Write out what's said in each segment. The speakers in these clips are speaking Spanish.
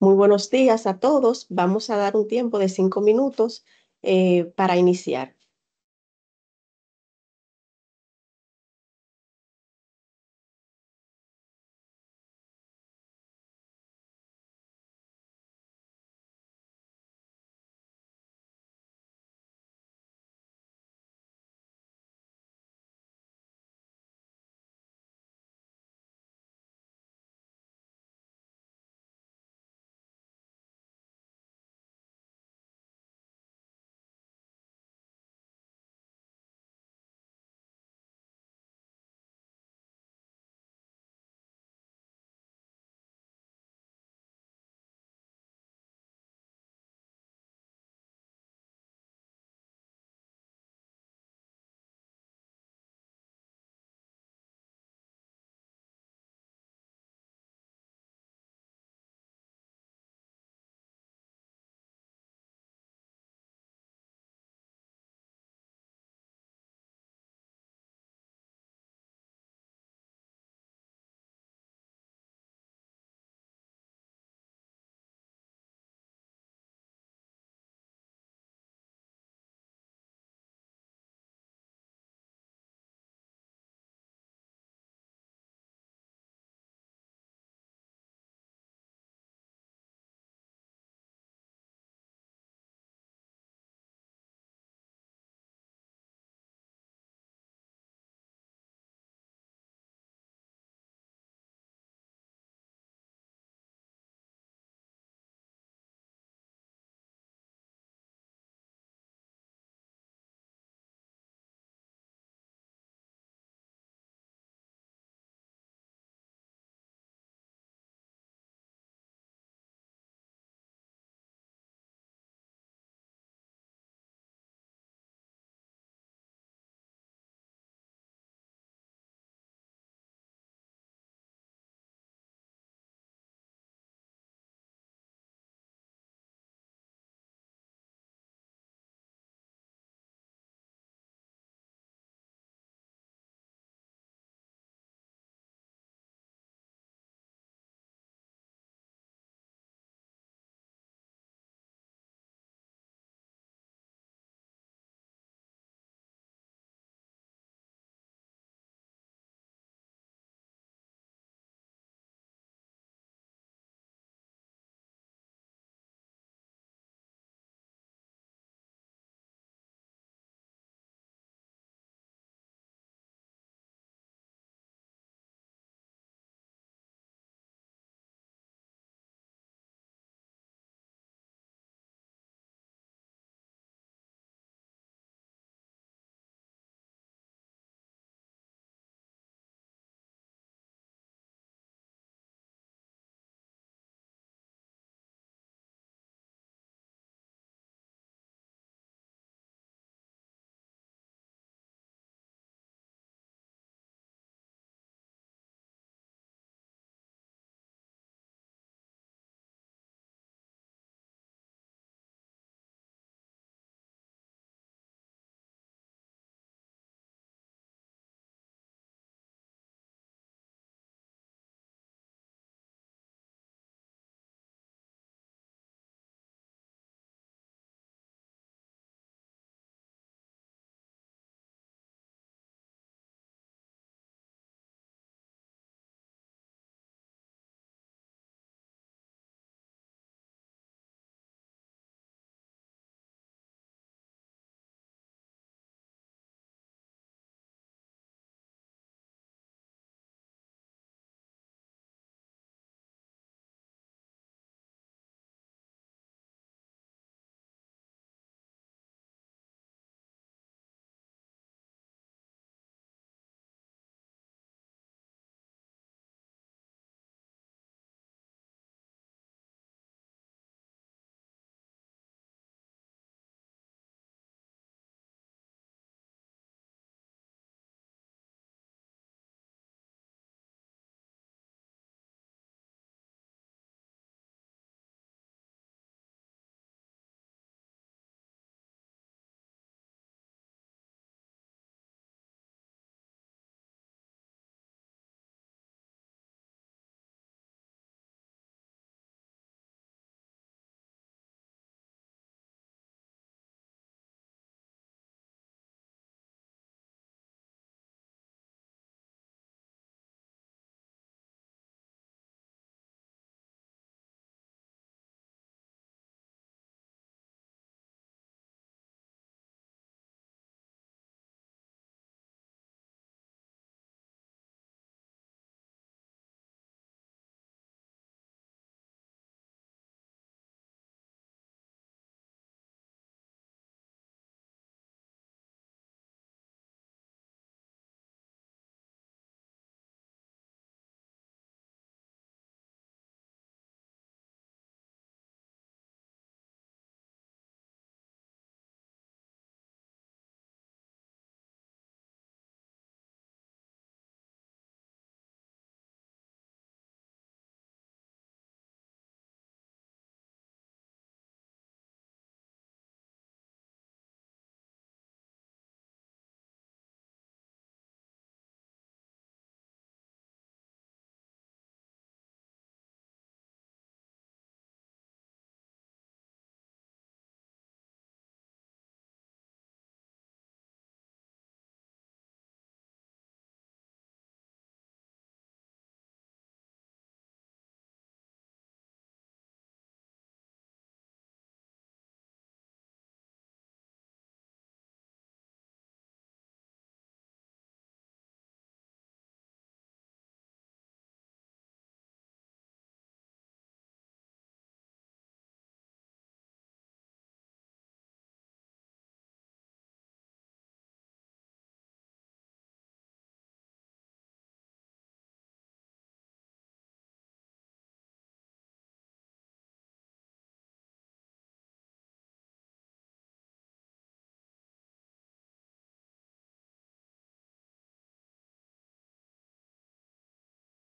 Muy buenos días a todos. Vamos a dar un tiempo de 5 minutos para iniciar.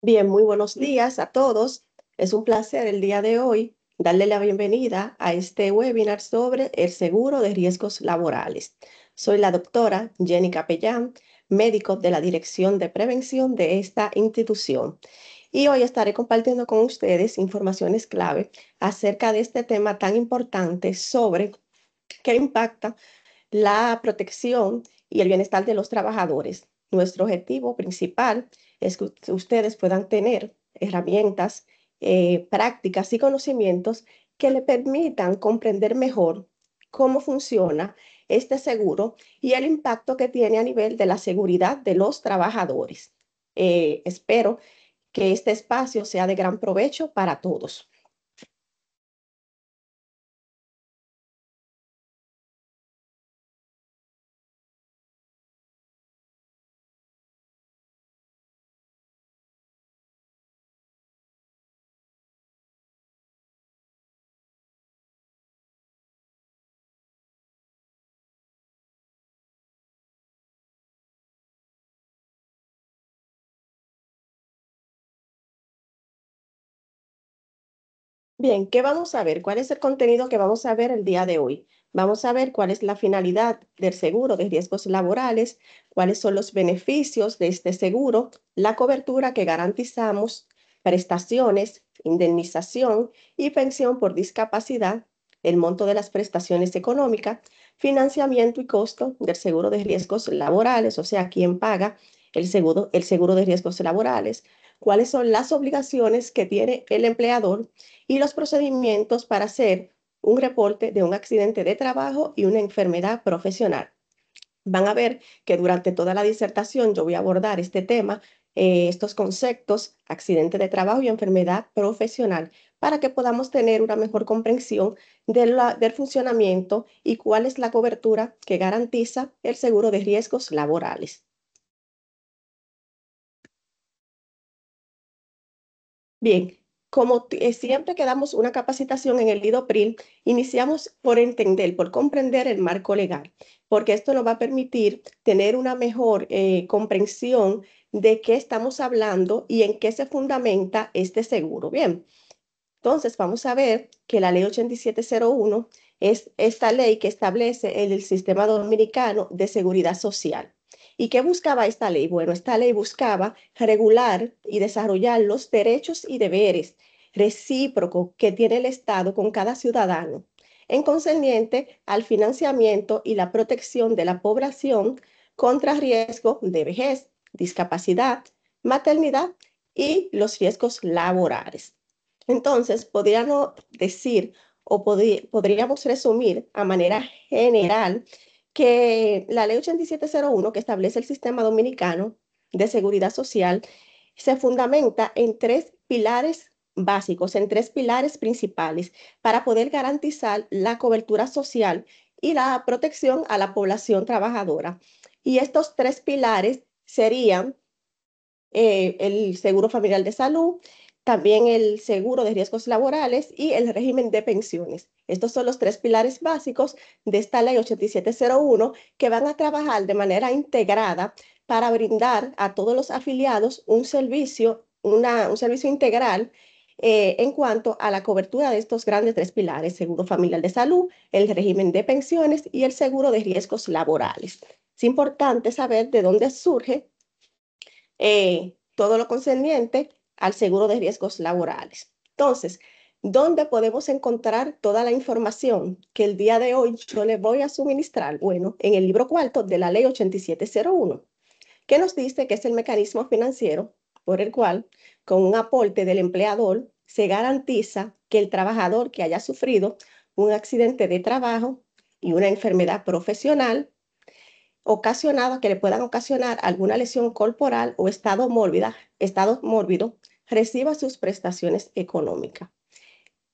Bien, muy buenos días a todos. Es un placer el día de hoy darle la bienvenida a este webinar sobre el seguro de riesgos laborales. Soy la doctora Jenny Capellán, médico de la Dirección de Prevención de esta institución. Y hoy estaré compartiendo con ustedes informaciones clave acerca de este tema tan importante sobre qué impacta la protección y el bienestar de los trabajadores. Nuestro objetivo principal es que ustedes puedan tener herramientas, prácticas y conocimientos que le permitan comprender mejor cómo funciona este seguro y el impacto que tiene a nivel de la seguridad de los trabajadores. Espero que este espacio sea de gran provecho para todos. Bien, ¿qué vamos a ver? ¿Cuál es el contenido que vamos a ver el día de hoy? Vamos a ver cuál es la finalidad del seguro de riesgos laborales, cuáles son los beneficios de este seguro, la cobertura que garantizamos, prestaciones, indemnización y pensión por discapacidad, el monto de las prestaciones económicas, financiamiento y costo del seguro de riesgos laborales, o sea, quién paga el seguro de riesgos laborales, cuáles son las obligaciones que tiene el empleador y los procedimientos para hacer un reporte de un accidente de trabajo y una enfermedad profesional. Van a ver que durante toda la disertación yo voy a abordar este tema, estos conceptos, accidente de trabajo y enfermedad profesional, para que podamos tener una mejor comprensión del funcionamiento y cuál es la cobertura que garantiza el seguro de riesgos laborales. Bien, como siempre que damos una capacitación en el IDOPRIL, iniciamos por entender, por comprender el marco legal, porque esto nos va a permitir tener una mejor comprensión de qué estamos hablando y en qué se fundamenta este seguro. Bien, entonces vamos a ver que la ley 8701 es esta ley que establece el sistema dominicano de seguridad social. ¿Y qué buscaba esta ley? Bueno, esta ley buscaba regular y desarrollar los derechos y deberes recíprocos que tiene el Estado con cada ciudadano, en concerniente al financiamiento y la protección de la población contra riesgo de vejez, discapacidad, maternidad y los riesgos laborales. Entonces, podríamos decir o podríamos resumir a manera general que la ley 8701, que establece el sistema dominicano de seguridad social, se fundamenta en tres pilares básicos, en tres pilares principales para poder garantizar la cobertura social y la protección a la población trabajadora. Y estos tres pilares serían el seguro familiar de salud, también el seguro de riesgos laborales y el régimen de pensiones. Estos son los tres pilares básicos de esta ley 8701 que van a trabajar de manera integrada para brindar a todos los afiliados un servicio integral en cuanto a la cobertura de estos grandes tres pilares, seguro familiar de salud, el régimen de pensiones y el seguro de riesgos laborales. Es importante saber de dónde surge todo lo concerniente al seguro de riesgos laborales. Entonces, ¿dónde podemos encontrar toda la información que el día de hoy yo le voy a suministrar? Bueno, en el libro cuarto de la ley 8701, que nos dice que es el mecanismo financiero por el cual, con un aporte del empleador, se garantiza que el trabajador que haya sufrido un accidente de trabajo y una enfermedad profesional ocasionado que le puedan ocasionar alguna lesión corporal o estado mórbido, reciba sus prestaciones económicas.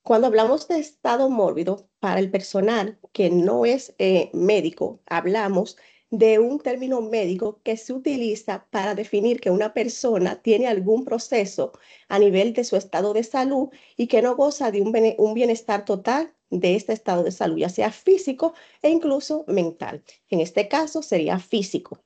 Cuando hablamos de estado mórbido, para el personal que no es médico, hablamos de un término médico que se utiliza para definir que una persona tiene algún proceso a nivel de su estado de salud y que no goza de un bienestar total de este estado de salud, ya sea físico e incluso mental. En este caso sería físico.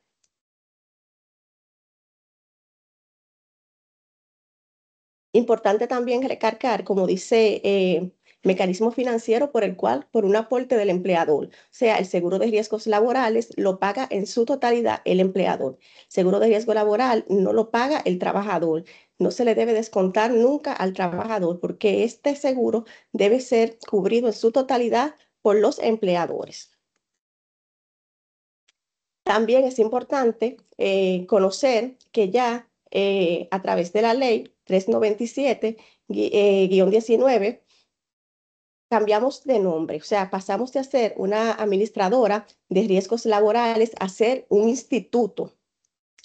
Importante también recalcar, como dice, mecanismo financiero por el cual, por un aporte del empleador. O sea, el seguro de riesgos laborales lo paga en su totalidad el empleador. Seguro de riesgo laboral no lo paga el trabajador. No se le debe descontar nunca al trabajador porque este seguro debe ser cubrido en su totalidad por los empleadores. También es importante conocer que ya a través de la ley 397-19 cambiamos de nombre, o sea, pasamos de ser una administradora de riesgos laborales a ser un instituto.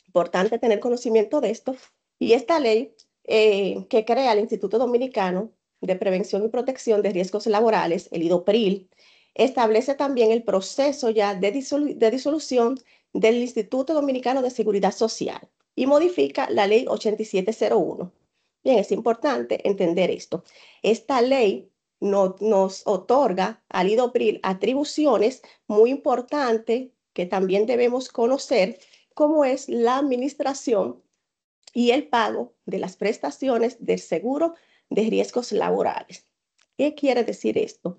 Importante tener conocimiento de esto. Y esta ley que crea el Instituto Dominicano de Prevención y Protección de Riesgos Laborales, el IDOPRIL, establece también el proceso ya de disolución del Instituto Dominicano de Seguridad Social y modifica la ley 8701. Bien, es importante entender esto. Esta ley nos otorga al IDOPRIL atribuciones muy importantes que también debemos conocer, como es la administración y el pago de las prestaciones del seguro de riesgos laborales. ¿Qué quiere decir esto?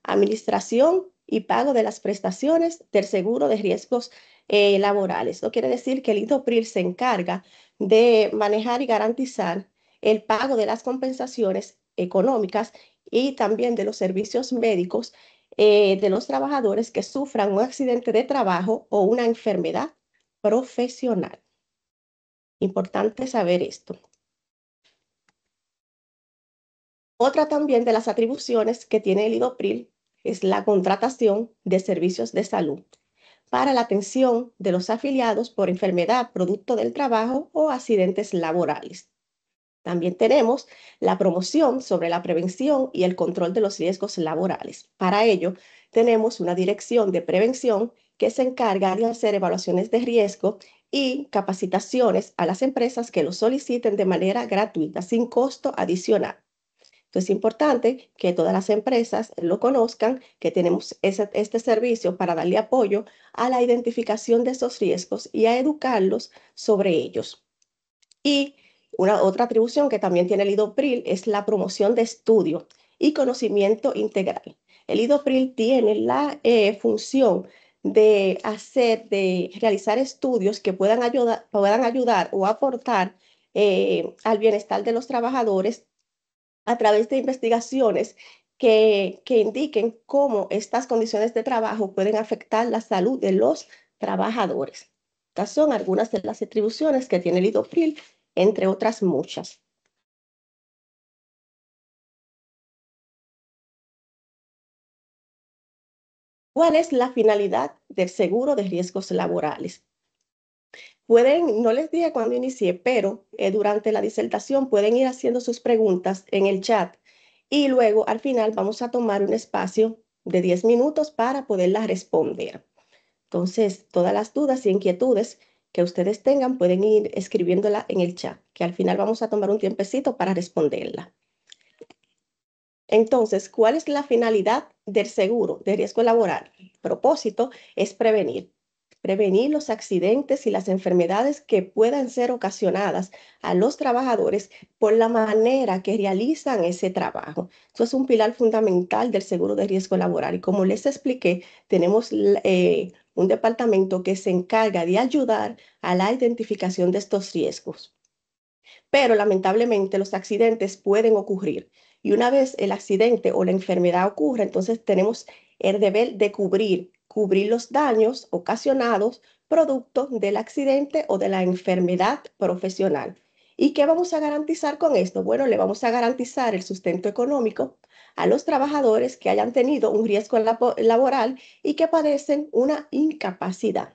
Administración y pago de las prestaciones del seguro de riesgos laborales. Esto quiere decir que el IDOPRIL se encarga de manejar y garantizar el pago de las compensaciones económicas y también de los servicios médicos de los trabajadores que sufran un accidente de trabajo o una enfermedad profesional. Importante saber esto. Otra también de las atribuciones que tiene el IDOPRIL es la contratación de servicios de salud para la atención de los afiliados por enfermedad producto del trabajo o accidentes laborales. También tenemos la promoción sobre la prevención y el control de los riesgos laborales. Para ello, tenemos una dirección de prevención que se encarga de hacer evaluaciones de riesgo y capacitaciones a las empresas que lo soliciten de manera gratuita, sin costo adicional. Entonces, es importante que todas las empresas lo conozcan, que tenemos este servicio para darle apoyo a la identificación de esos riesgos y a educarlos sobre ellos. Y una otra atribución que también tiene el IDOPRIL es la promoción de estudio y conocimiento integral. El IDOPRIL tiene la función de realizar estudios que puedan ayudar o aportar al bienestar de los trabajadores a través de investigaciones que indiquen cómo estas condiciones de trabajo pueden afectar la salud de los trabajadores. Estas son algunas de las atribuciones que tiene el IDOPRIL, entre otras muchas. ¿Cuál es la finalidad del seguro de riesgos laborales? Pueden, no les dije cuando inicié, pero durante la disertación pueden ir haciendo sus preguntas en el chat y luego al final vamos a tomar un espacio de 10 minutos para poderlas responder. Entonces, todas las dudas y inquietudes que ustedes tengan pueden ir escribiéndola en el chat, que al final vamos a tomar un tiempecito para responderla. Entonces, ¿cuál es la finalidad del seguro de riesgo laboral? El propósito es prevenir los accidentes y las enfermedades que puedan ser ocasionadas a los trabajadores por la manera que realizan ese trabajo. Eso es un pilar fundamental del seguro de riesgo laboral. Y como les expliqué, tenemos un departamento que se encarga de ayudar a la identificación de estos riesgos. Pero lamentablemente los accidentes pueden ocurrir. Y una vez el accidente o la enfermedad ocurre, entonces tenemos el deber de cubrir los daños ocasionados producto del accidente o de la enfermedad profesional. ¿Y qué vamos a garantizar con esto? Bueno, le vamos a garantizar el sustento económico a los trabajadores que hayan tenido un riesgo laboral y que padecen una incapacidad.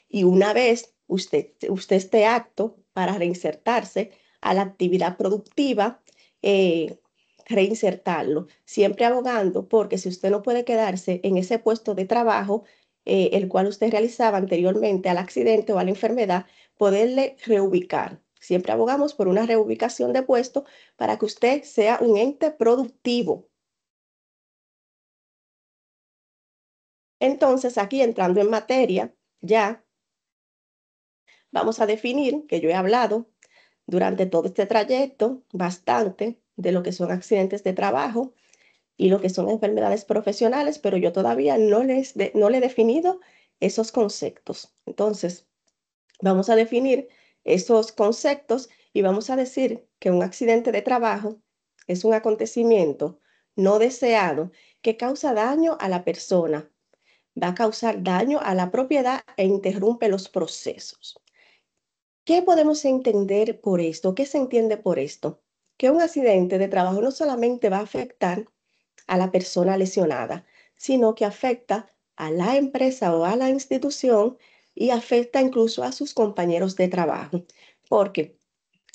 Y una vez usted esté apto para reinsertarse a la actividad productiva, eh, reinsertarlo, siempre abogando porque si usted no puede quedarse en ese puesto de trabajo, el cual usted realizaba anteriormente al accidente o a la enfermedad, poderle reubicar. Siempre abogamos por una reubicación de puesto para que usted sea un ente productivo. Entonces, aquí entrando en materia, ya vamos a definir, que yo he hablado, durante todo este trayecto bastante de lo que son accidentes de trabajo y lo que son enfermedades profesionales, pero yo todavía no le he definido esos conceptos. Entonces, vamos a definir esos conceptos y vamos a decir que un accidente de trabajo es un acontecimiento no deseado que causa daño a la persona, va a causar daño a la propiedad e interrumpe los procesos. ¿Qué podemos entender por esto? ¿Qué se entiende por esto? Que un accidente de trabajo no solamente va a afectar a la persona lesionada, sino que afecta a la empresa o a la institución y afecta incluso a sus compañeros de trabajo. Porque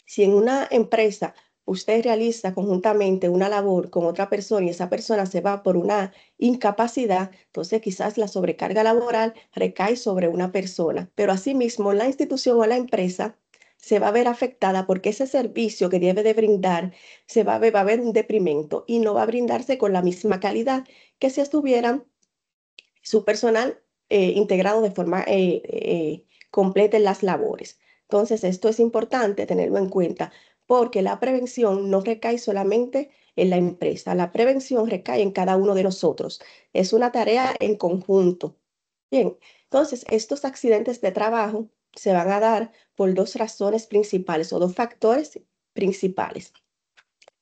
si en una empresa usted realiza conjuntamente una labor con otra persona y esa persona se va por una incapacidad, entonces quizás la sobrecarga laboral recae sobre una persona, pero asimismo la institución o la empresa se va a ver afectada porque ese servicio que debe de brindar va a haber un deprimento y no va a brindarse con la misma calidad que si estuvieran su personal integrado de forma completa en las labores. Entonces, esto es importante tenerlo en cuenta porque la prevención no recae solamente en la empresa, la prevención recae en cada uno de nosotros. Es una tarea en conjunto. Bien, entonces estos accidentes de trabajo se van a dar por dos razones principales o dos factores principales,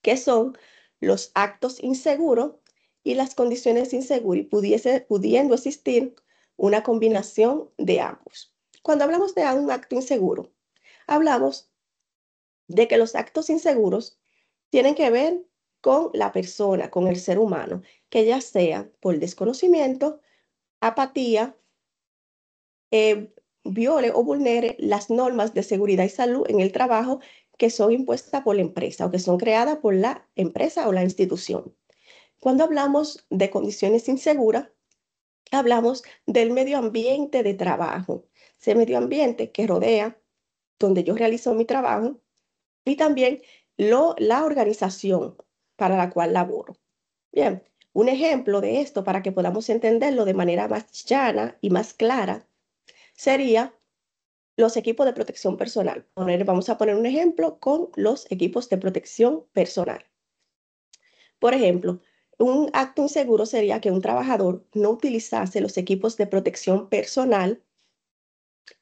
que son los actos inseguros y las condiciones inseguras, y pudiendo existir una combinación de ambos. Cuando hablamos de un acto inseguro, hablamos de que los actos inseguros tienen que ver con la persona, con el ser humano, que ya sea por desconocimiento, apatía, viole o vulnere las normas de seguridad y salud en el trabajo que son impuestas por la empresa o que son creadas por la empresa o la institución. Cuando hablamos de condiciones inseguras, hablamos del medio ambiente de trabajo, ese medio ambiente que rodea donde yo realizo mi trabajo y también la organización para la cual laboro. Bien, un ejemplo de esto para que podamos entenderlo de manera más llana y más clara sería los equipos de protección personal. Vamos a poner un ejemplo con los equipos de protección personal. Por ejemplo, un acto inseguro sería que un trabajador no utilizase los equipos de protección personal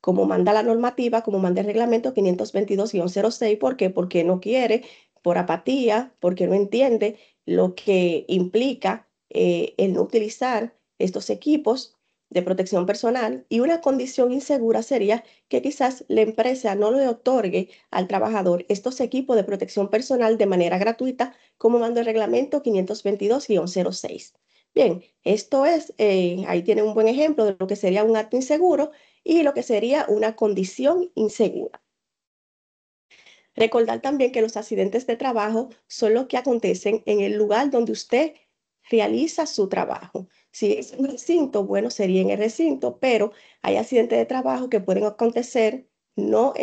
como manda la normativa, como manda el reglamento 522-06. ¿Por qué? Porque no quiere, por apatía, porque no entiende lo que implica el no utilizar estos equipos de protección personal. Y una condición insegura sería que quizás la empresa no le otorgue al trabajador estos equipos de protección personal de manera gratuita, como manda el reglamento 522-06. Bien, esto es, ahí tiene un buen ejemplo de lo que sería un acto inseguro y lo que sería una condición insegura. Recordar también que los accidentes de trabajo son los que acontecen en el lugar donde usted realiza su trabajo. Si es un recinto, bueno, sería en el recinto, pero hay accidentes de trabajo que pueden acontecer no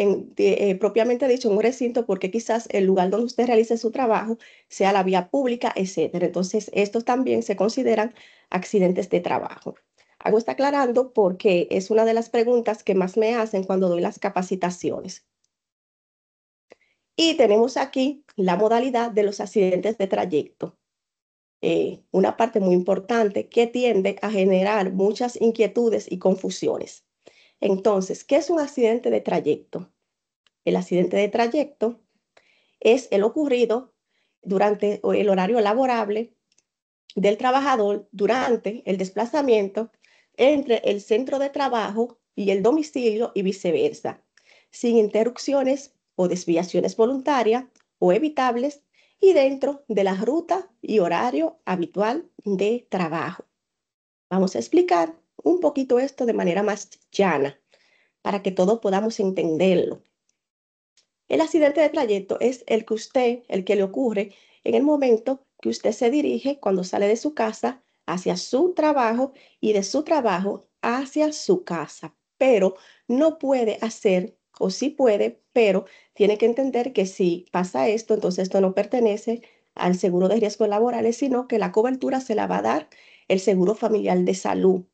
propiamente dicho en un recinto, porque quizás el lugar donde usted realice su trabajo sea la vía pública, etcétera. Entonces, estos también se consideran accidentes de trabajo. Hago está aclarando porque es una de las preguntas que más me hacen cuando doy las capacitaciones. Y tenemos aquí la modalidad de los accidentes de trayecto. Una parte muy importante que tiende a generar muchas inquietudes y confusiones. Entonces, ¿qué es un accidente de trayecto? El accidente de trayecto es el ocurrido durante el horario laborable del trabajador durante el desplazamiento entre el centro de trabajo y el domicilio y viceversa, sin interrupciones o desviaciones voluntarias o evitables y dentro de la ruta y horario habitual de trabajo. Vamos a explicar un poquito esto de manera más llana para que todos podamos entenderlo. El accidente de trayecto es el que le ocurre en el momento que usted se dirige cuando sale de su casa hacia su trabajo y de su trabajo hacia su casa, pero no puede hacer, o sí puede, pero tiene que entender que si pasa esto, entonces esto no pertenece al seguro de riesgos laborales, sino que la cobertura se la va a dar el seguro familiar de salud,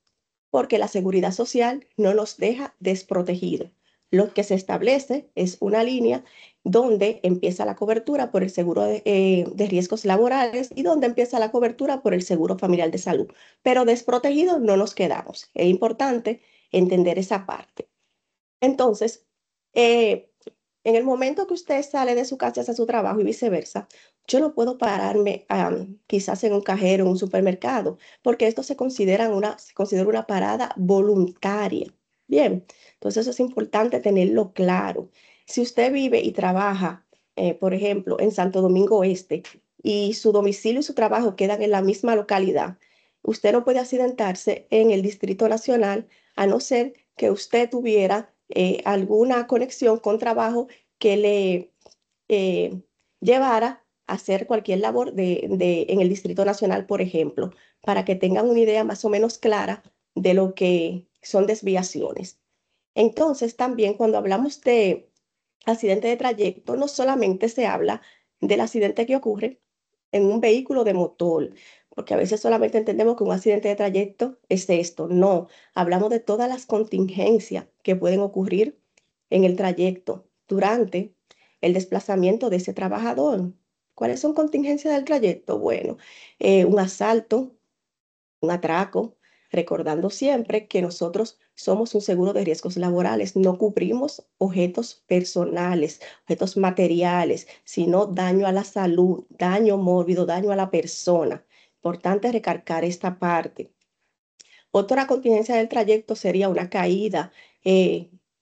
porque la seguridad social no nos deja desprotegidos. Lo que se establece es una línea donde empieza la cobertura por el seguro de riesgos laborales y donde empieza la cobertura por el seguro familiar de salud. Pero desprotegidos no nos quedamos. Es importante entender esa parte. Entonces, eh, en el momento que usted sale de su casa hacia su trabajo y viceversa, yo no puedo pararme quizás en un cajero, en un supermercado, porque esto se considera una parada voluntaria. Bien, entonces eso es importante tenerlo claro. Si usted vive y trabaja, por ejemplo, en Santo Domingo Este y su domicilio y su trabajo quedan en la misma localidad, usted no puede accidentarse en el Distrito Nacional a no ser que usted tuviera alguna conexión con trabajo que le eh, llevara a hacer cualquier labor en el Distrito Nacional, por ejemplo, para que tengan una idea más o menos clara de lo que son desviaciones. Entonces, también cuando hablamos de accidente de trayecto, no solamente se habla del accidente que ocurre en un vehículo de motor, porque a veces solamente entendemos que un accidente de trayecto es esto. No, hablamos de todas las contingencias que pueden ocurrir en el trayecto durante el desplazamiento de ese trabajador. ¿Cuáles son contingencias del trayecto? Bueno, un asalto, un atraco, recordando siempre que nosotros somos un seguro de riesgos laborales, no cubrimos objetos personales, objetos materiales, sino daño a la salud, daño mórbido, daño a la persona. Importante recalcar esta parte. Otra contingencia del trayecto sería una caída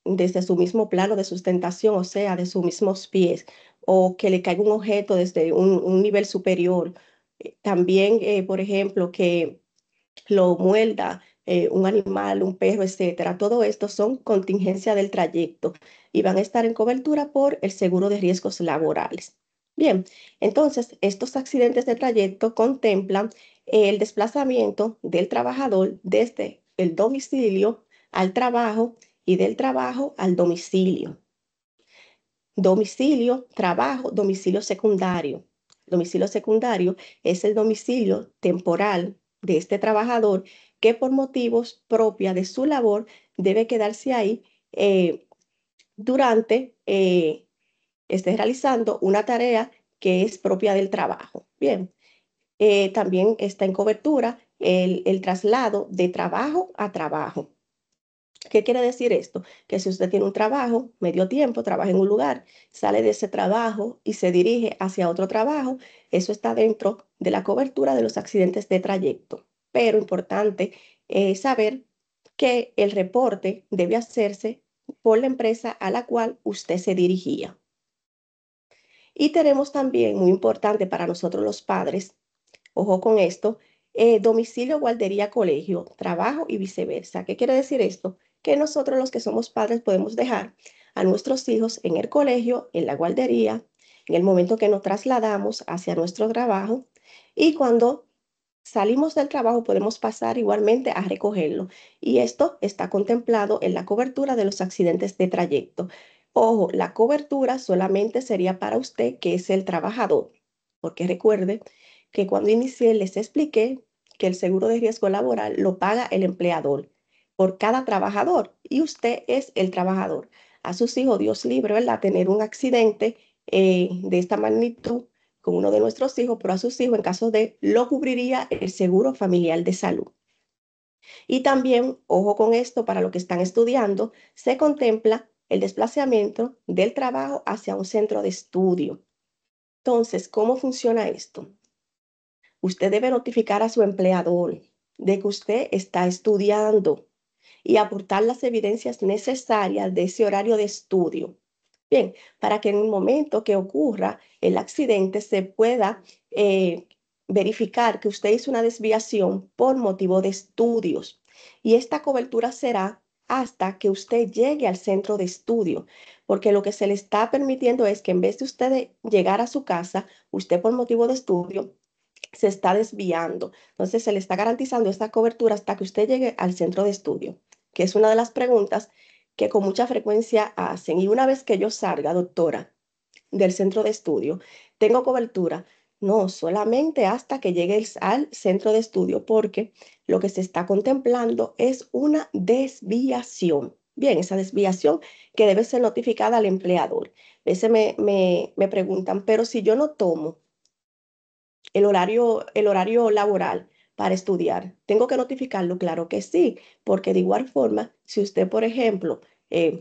desde su mismo plano de sustentación, o sea, de sus mismos pies, o que le caiga un objeto desde un nivel superior. También, por ejemplo, que lo muerda un animal, un perro, etcétera. Todo esto son contingencia del trayecto y van a estar en cobertura por el seguro de riesgos laborales. Bien, entonces estos accidentes de trayecto contemplan el desplazamiento del trabajador desde el domicilio al trabajo y del trabajo al domicilio. Domicilio, trabajo, domicilio secundario. Domicilio secundario es el domicilio temporal de este trabajador que por motivos propios de su labor debe quedarse ahí durante esté realizando una tarea que es propia del trabajo. Bien, también está en cobertura el traslado de trabajo a trabajo. ¿Qué quiere decir esto? Que si usted tiene un trabajo, medio tiempo, trabaja en un lugar, sale de ese trabajo y se dirige hacia otro trabajo, eso está dentro de la cobertura de los accidentes de trayecto. Pero importante saber que el reporte debe hacerse por la empresa a la cual usted se dirigía. Y tenemos también, muy importante para nosotros los padres, ojo con esto, domicilio, guardería, colegio, trabajo y viceversa. ¿Qué quiere decir esto? Que nosotros los que somos padres podemos dejar a nuestros hijos en el colegio, en la guardería, en el momento que nos trasladamos hacia nuestro trabajo y cuando salimos del trabajo podemos pasar igualmente a recogerlo. Y esto está contemplado en la cobertura de los accidentes de trayecto. Ojo, la cobertura solamente sería para usted que es el trabajador, porque recuerde que cuando inicié les expliqué que el seguro de riesgo laboral lo paga el empleador por cada trabajador y usted es el trabajador. A sus hijos, Dios libre, ¿verdad? Tener un accidente de esta magnitud con uno de nuestros hijos, pero a sus hijos, en caso de, lo cubriría el seguro familiar de salud. Y también, ojo con esto, para los que están estudiando, se contempla el desplazamiento del trabajo hacia un centro de estudio. Entonces, ¿cómo funciona esto? Usted debe notificar a su empleador de que usted está estudiando y aportar las evidencias necesarias de ese horario de estudio. Bien, para que en el momento que ocurra el accidente se pueda verificar que usted hizo una desviación por motivo de estudios. Y esta cobertura será hasta que usted llegue al centro de estudio, porque lo que se le está permitiendo es que en vez de usted llegar a su casa, usted por motivo de estudio se está desviando. Entonces se le está garantizando esta cobertura hasta que usted llegue al centro de estudio, que es una de las preguntas que con mucha frecuencia hacen. Y una vez que yo salga, doctora, del centro de estudio, ¿tengo cobertura? No, solamente hasta que llegue al centro de estudio, porque lo que se está contemplando es una desviación. Bien, esa desviación que debe ser notificada al empleador. A veces me preguntan, pero si yo no tomo el horario laboral para estudiar, ¿tengo que notificarlo? Claro que sí, porque de igual forma, si usted, por ejemplo,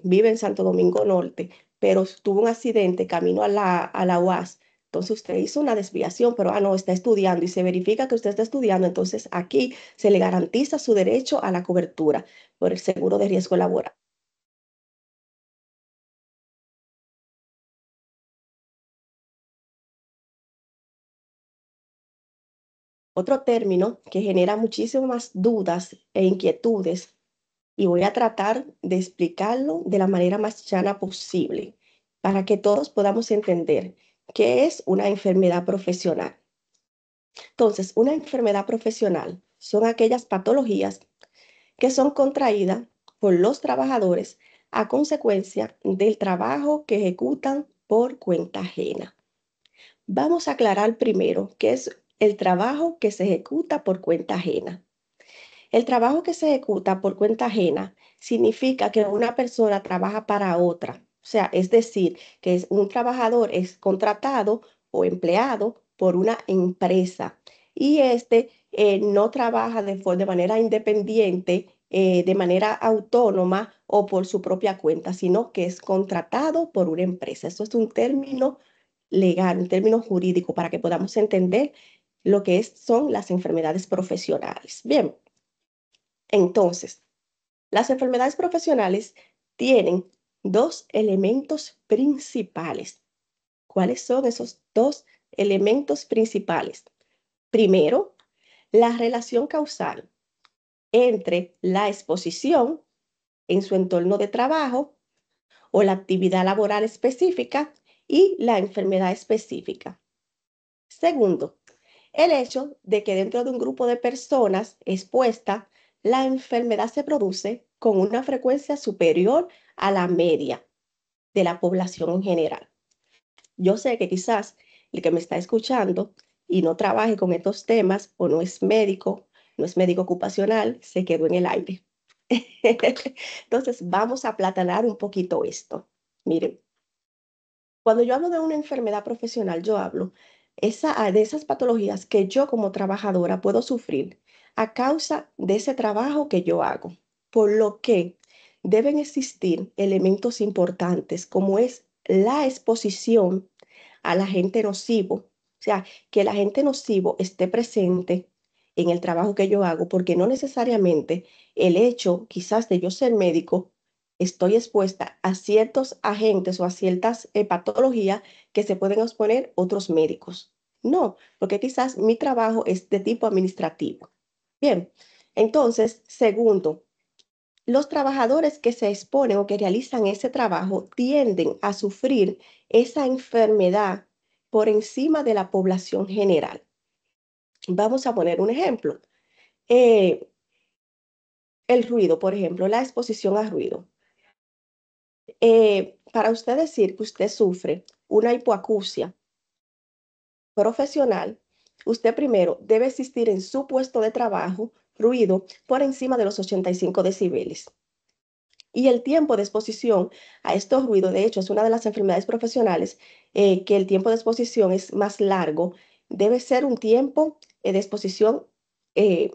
vive en Santo Domingo Norte, pero tuvo un accidente camino a la UAS, entonces usted hizo una desviación, pero no, está estudiando y se verifica que usted está estudiando, entonces aquí se le garantiza su derecho a la cobertura por el seguro de riesgo laboral. Otro término que genera muchísimas dudas e inquietudes y voy a tratar de explicarlo de la manera más llana posible para que todos podamos entender qué es una enfermedad profesional. Entonces, una enfermedad profesional son aquellas patologías que son contraídas por los trabajadores a consecuencia del trabajo que ejecutan por cuenta ajena. Vamos a aclarar primero qué es el trabajo que se ejecuta por cuenta ajena. El trabajo que se ejecuta por cuenta ajena significa que una persona trabaja para otra. O sea, es decir, que un trabajador es contratado o empleado por una empresa y este no trabaja de manera independiente, de manera autónoma o por su propia cuenta, sino que es contratado por una empresa. Eso es un término legal, un término jurídico para que podamos entender lo que son las enfermedades profesionales. Bien. Entonces, las enfermedades profesionales tienen dos elementos principales. ¿Cuáles son esos dos elementos principales? Primero, la relación causal entre la exposición en su entorno de trabajo o la actividad laboral específica y la enfermedad específica. Segundo, el hecho de que dentro de un grupo de personas expuestas, la enfermedad se produce con una frecuencia superior a la media de la población en general. Yo sé que quizás el que me está escuchando y no trabaje con estos temas o no es médico ocupacional, se quedó en el aire. Entonces, vamos a aplatanar un poquito esto. Miren, cuando yo hablo de una enfermedad profesional, yo hablo de esas patologías que yo como trabajadora puedo sufrir a causa de ese trabajo que yo hago, por lo que deben existir elementos importantes como es la exposición al agente nocivo, o sea, que el agente nocivo esté presente en el trabajo que yo hago, porque no necesariamente el hecho quizás de yo ser médico estoy expuesta a ciertos agentes o a ciertas patologías que se pueden exponer otros médicos. No, porque quizás mi trabajo es de tipo administrativo. Bien, entonces, segundo, los trabajadores que se exponen o que realizan ese trabajo tienden a sufrir esa enfermedad por encima de la población general. Vamos a poner un ejemplo. Eh, el ruido, por ejemplo, la exposición a ruido. Para usted decir que usted sufre una hipoacusia profesional, usted primero debe existir en su puesto de trabajo ruido por encima de los 85 decibeles. Y el tiempo de exposición a estos ruidos, de hecho, es una de las enfermedades profesionales que el tiempo de exposición es más largo. Debe ser un tiempo de exposición eh,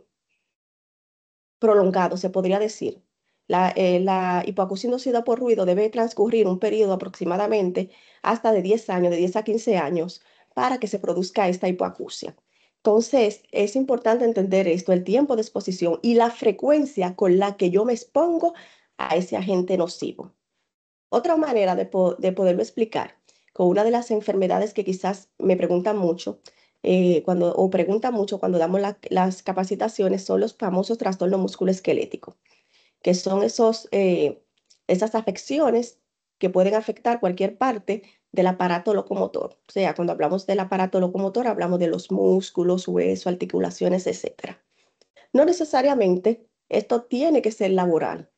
prolongado, se podría decir. La hipoacusia inducida por ruido debe transcurrir un periodo aproximadamente hasta de 10 años, de 10 a 15 años, para que se produzca esta hipoacusia. Entonces, es importante entender esto, el tiempo de exposición y la frecuencia con la que yo me expongo a ese agente nocivo. Otra manera de poderlo explicar, con una de las enfermedades que quizás me preguntan mucho, o preguntan mucho cuando damos las capacitaciones, son los famosos trastornos musculoesqueléticos, que son esas afecciones que pueden afectar cualquier parte del aparato locomotor. O sea, cuando hablamos del aparato locomotor, hablamos de los músculos, huesos, articulaciones, etcétera. No necesariamente esto tiene que ser laboral.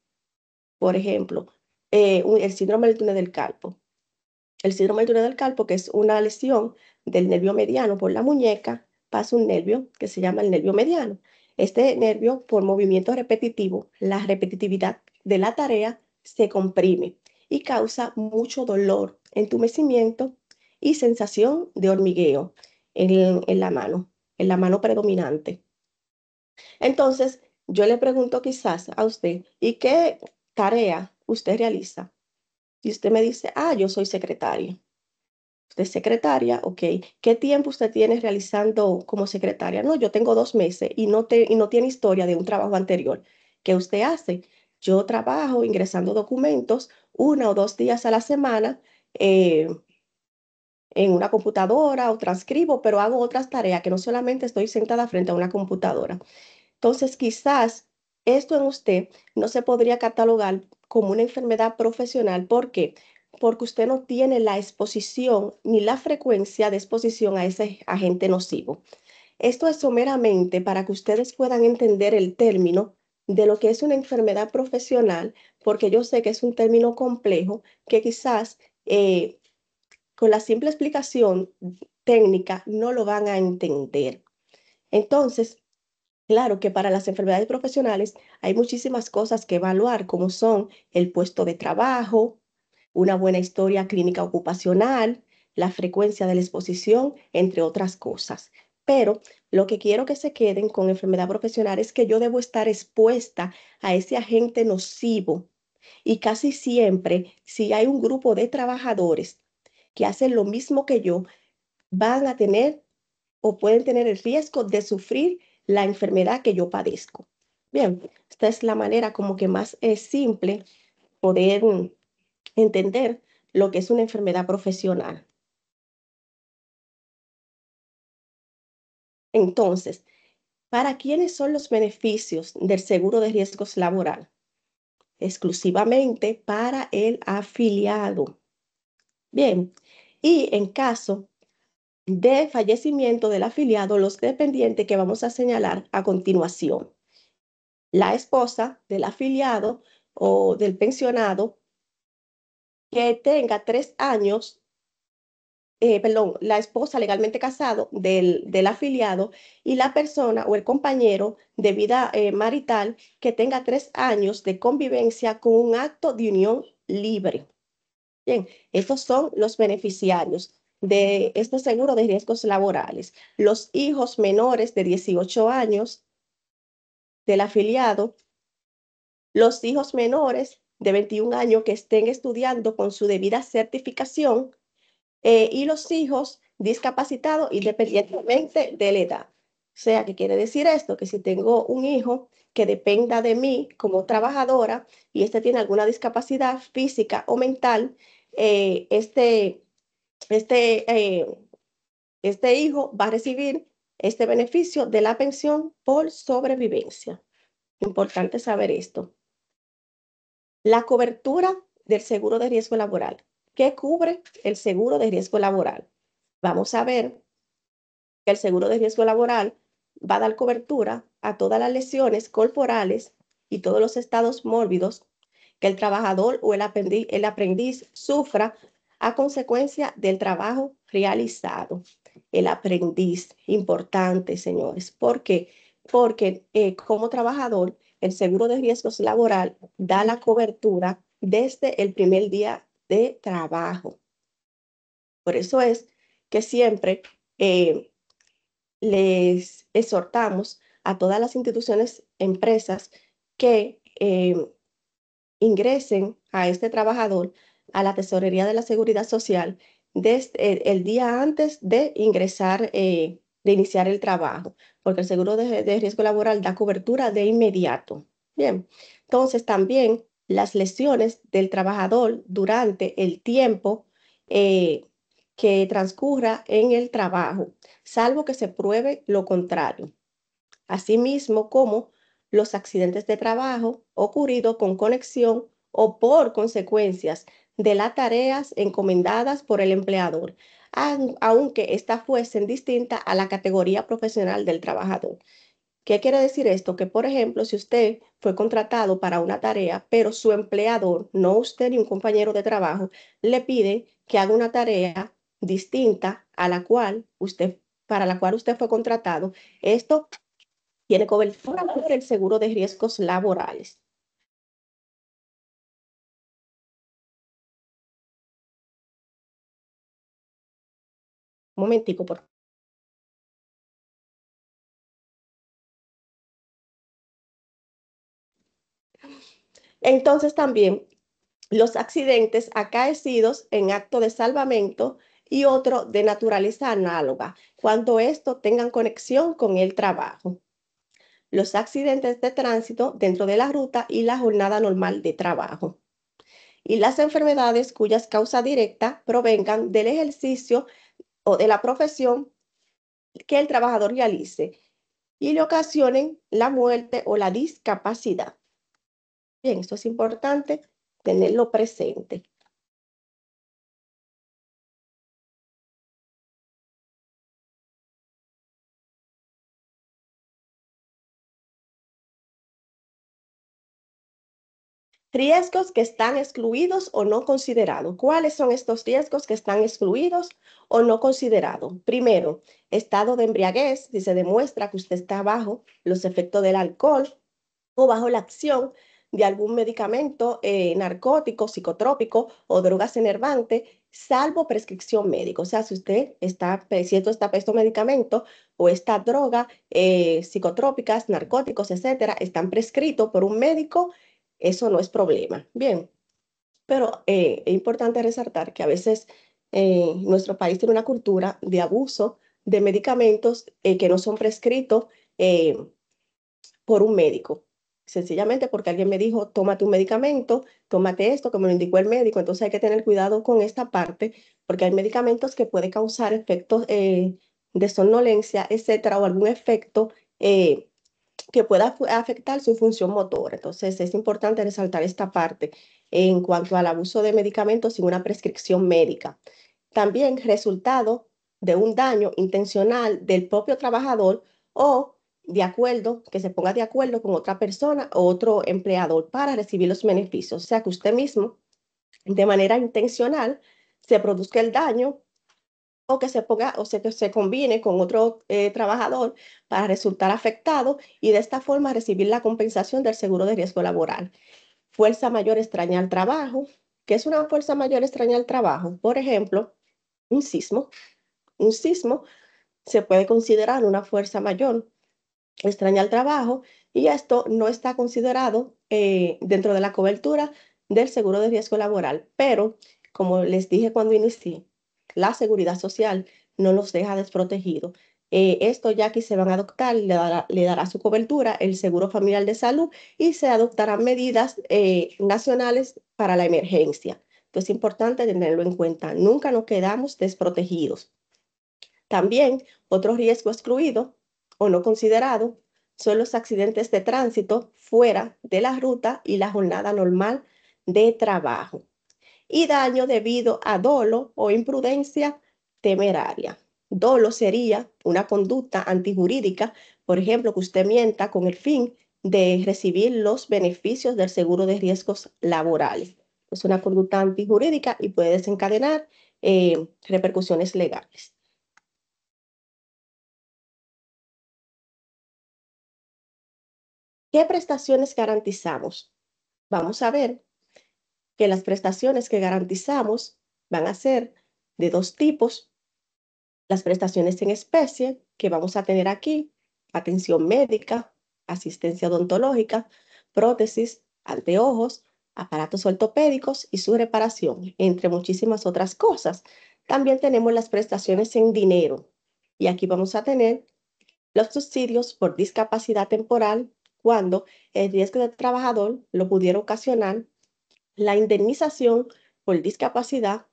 Por ejemplo, el síndrome del túnel del carpo. El síndrome del túnel del carpo, que es una lesión del nervio mediano por la muñeca, pasa un nervio que se llama el nervio mediano. Este nervio, por movimiento repetitivo, la repetitividad de la tarea se comprime y causa mucho dolor, entumecimiento y sensación de hormigueo en la mano predominante. Entonces, yo le pregunto quizás a usted, ¿y qué tarea usted realiza? Y usted me dice, yo soy secretaria. Usted es secretaria, ok. ¿Qué tiempo usted tiene realizando como secretaria? No, yo tengo 2 meses y no tiene historia de un trabajo anterior. ¿Qué usted hace? Yo trabajo ingresando documentos 1 o 2 días a la semana eh, en una computadora o transcribo, pero hago otras tareas que no solamente estoy sentada frente a una computadora. Entonces, quizás esto en usted no se podría catalogar como una enfermedad profesional. ¿Por qué? Porque usted no tiene la exposición ni la frecuencia de exposición a ese agente nocivo. Esto es someramente para que ustedes puedan entender el término de lo que es una enfermedad profesional, porque yo sé que es un término complejo que quizás con la simple explicación técnica no lo van a entender. Entonces, claro que para las enfermedades profesionales hay muchísimas cosas que evaluar, como son el puesto de trabajo, una buena historia clínica ocupacional, la frecuencia de la exposición, entre otras cosas. Pero lo que quiero que se queden con enfermedad profesional es que yo debo estar expuesta a ese agente nocivo. Y casi siempre, si hay un grupo de trabajadores que hacen lo mismo que yo, van a tener o pueden tener el riesgo de sufrir la enfermedad que yo padezco. Bien, esta es la manera como que más es simple poder entender lo que es una enfermedad profesional. Entonces, ¿para quiénes son los beneficios del seguro de riesgos laboral? Exclusivamente para el afiliado. Bien, y en caso de fallecimiento del afiliado, los dependientes que vamos a señalar a continuación. La esposa del afiliado o del pensionado que tenga 3 años, perdón, la esposa legalmente casado del afiliado y la persona o el compañero de vida marital que tenga 3 años de convivencia con un acto de unión libre. Bien, estos son los beneficiarios de este seguro de riesgos laborales. Los hijos menores de 18 años del afiliado, los hijos menores de 21 años que estén estudiando con su debida certificación y los hijos discapacitados independientemente de la edad. O sea, ¿qué quiere decir esto? Que si tengo un hijo que dependa de mí como trabajadora y este tiene alguna discapacidad física o mental, eh, este, este, eh, este hijo va a recibir este beneficio de la pensión por sobrevivencia. Importante saber esto. La cobertura del seguro de riesgo laboral. ¿Qué cubre el seguro de riesgo laboral? Vamos a ver que el seguro de riesgo laboral va a dar cobertura a todas las lesiones corporales y todos los estados mórbidos que el trabajador o el aprendiz sufra a consecuencia del trabajo realizado. El aprendiz, importante, señores. ¿Por qué? Porque como trabajador, el seguro de riesgos laboral da la cobertura desde el primer día de trabajo. Por eso es que siempre eh, les exhortamos a todas las instituciones, empresas que ingresen a este trabajador a la Tesorería de la Seguridad Social desde el día antes de ingresar, de iniciar el trabajo, porque el seguro de riesgo laboral da cobertura de inmediato. Bien, entonces también las lesiones del trabajador durante el tiempo eh, que transcurra en el trabajo, salvo que se pruebe lo contrario. Asimismo, como los accidentes de trabajo ocurridos con conexión o por consecuencias de las tareas encomendadas por el empleador, aunque éstas fuesen distintas a la categoría profesional del trabajador. ¿Qué quiere decir esto? Que, por ejemplo, si usted fue contratado para una tarea, pero su empleador, no usted ni un compañero de trabajo, le pide que haga una tarea distinta a la cual usted, para la cual usted fue contratado, esto tiene cobertura por el seguro de riesgos laborales. Un momentico, por favor. Entonces también los accidentes acaecidos en acto de salvamento y otro de naturaleza análoga, cuando estos tengan conexión con el trabajo. Los accidentes de tránsito dentro de la ruta y la jornada normal de trabajo. Y las enfermedades cuyas causas directas provengan del ejercicio o de la profesión que el trabajador realice y le ocasionen la muerte o la discapacidad. Bien, esto es importante tenerlo presente. Riesgos que están excluidos o no considerados. ¿Cuáles son estos riesgos que están excluidos o no considerados? Primero, estado de embriaguez, si se demuestra que usted está bajo los efectos del alcohol o bajo la acción de algún medicamento narcótico, psicotrópico o drogas enervantes, salvo prescripción médica. O sea, si usted está, si esto está para estos medicamentos o esta droga, psicotrópicas, narcóticos, etcétera, están prescritos por un médico, eso no es problema. Bien, pero es importante resaltar que a veces nuestro país tiene una cultura de abuso de medicamentos que no son prescritos eh, por un médico. Sencillamente porque alguien me dijo, tómate un medicamento, tómate esto, que me lo indicó el médico. Entonces hay que tener cuidado con esta parte, porque hay medicamentos que pueden causar efectos de somnolencia, etcétera, o algún efecto que pueda afectar su función motora. Entonces, es importante resaltar esta parte en cuanto al abuso de medicamentos sin una prescripción médica. También resultado de un daño intencional del propio trabajador o de acuerdo, que se ponga de acuerdo con otra persona o otro empleador para recibir los beneficios. O sea, que usted mismo, de manera intencional, se produzca el daño o que se ponga o que se combine con otro trabajador para resultar afectado y de esta forma recibir la compensación del seguro de riesgo laboral. Fuerza mayor extraña al trabajo. ¿Qué es una fuerza mayor extraña al trabajo? Por ejemplo, un sismo. Un sismo se puede considerar una fuerza mayor extraña al trabajo y esto no está considerado dentro de la cobertura del seguro de riesgo laboral. Pero, como les dije cuando inicié, la seguridad social no los deja desprotegidos. Esto ya que se van a adoptar, le dará su cobertura el Seguro Familiar de Salud y se adoptarán medidas nacionales para la emergencia. Entonces es importante tenerlo en cuenta. Nunca nos quedamos desprotegidos. También otro riesgo excluido o no considerado son los accidentes de tránsito fuera de la ruta y la jornada normal de trabajo y daño debido a dolo o imprudencia temeraria. Dolo sería una conducta antijurídica, por ejemplo, que usted mienta con el fin de recibir los beneficios del seguro de riesgos laborales. Es una conducta antijurídica y puede desencadenar repercusiones legales. ¿Qué prestaciones garantizamos? Vamos a ver que las prestaciones que garantizamos van a ser de dos tipos. Las prestaciones en especie que vamos a tener aquí, atención médica, asistencia odontológica, prótesis, anteojos, aparatos ortopédicos y su reparación, entre muchísimas otras cosas. También tenemos las prestaciones en dinero y aquí vamos a tener los subsidios por discapacidad temporal cuando el riesgo del trabajador lo pudiera ocasionar, la indemnización por discapacidad,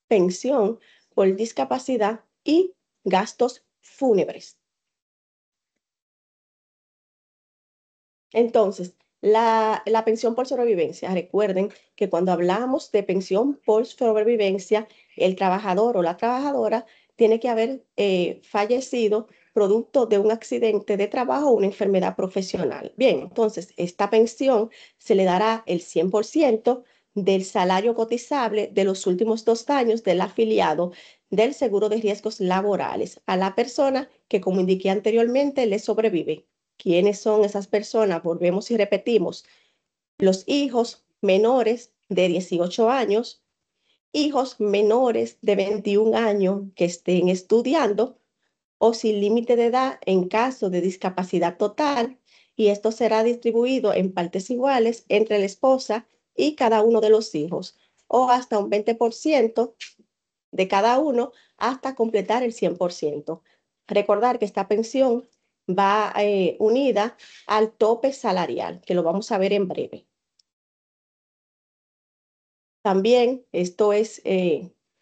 pensión por discapacidad y gastos fúnebres. Entonces, la pensión por sobrevivencia, recuerden que cuando hablamos de pensión por sobrevivencia, el trabajador o la trabajadora tiene que haber fallecido producto de un accidente de trabajo o una enfermedad profesional. Bien, entonces, esta pensión se le dará el 100% del salario cotizable de los últimos 2 años del afiliado del seguro de riesgos laborales a la persona que, como indiqué anteriormente, le sobrevive. ¿Quiénes son esas personas? Volvemos y repetimos. Los hijos menores de 18 años hijos menores de 21 años que estén estudiando o sin límite de edad en caso de discapacidad total, y esto será distribuido en partes iguales entre la esposa y cada uno de los hijos, o hasta un 20% de cada uno hasta completar el 100%. Recordar que esta pensión va unida al tope salarial, que lo vamos a ver en breve. También esto es,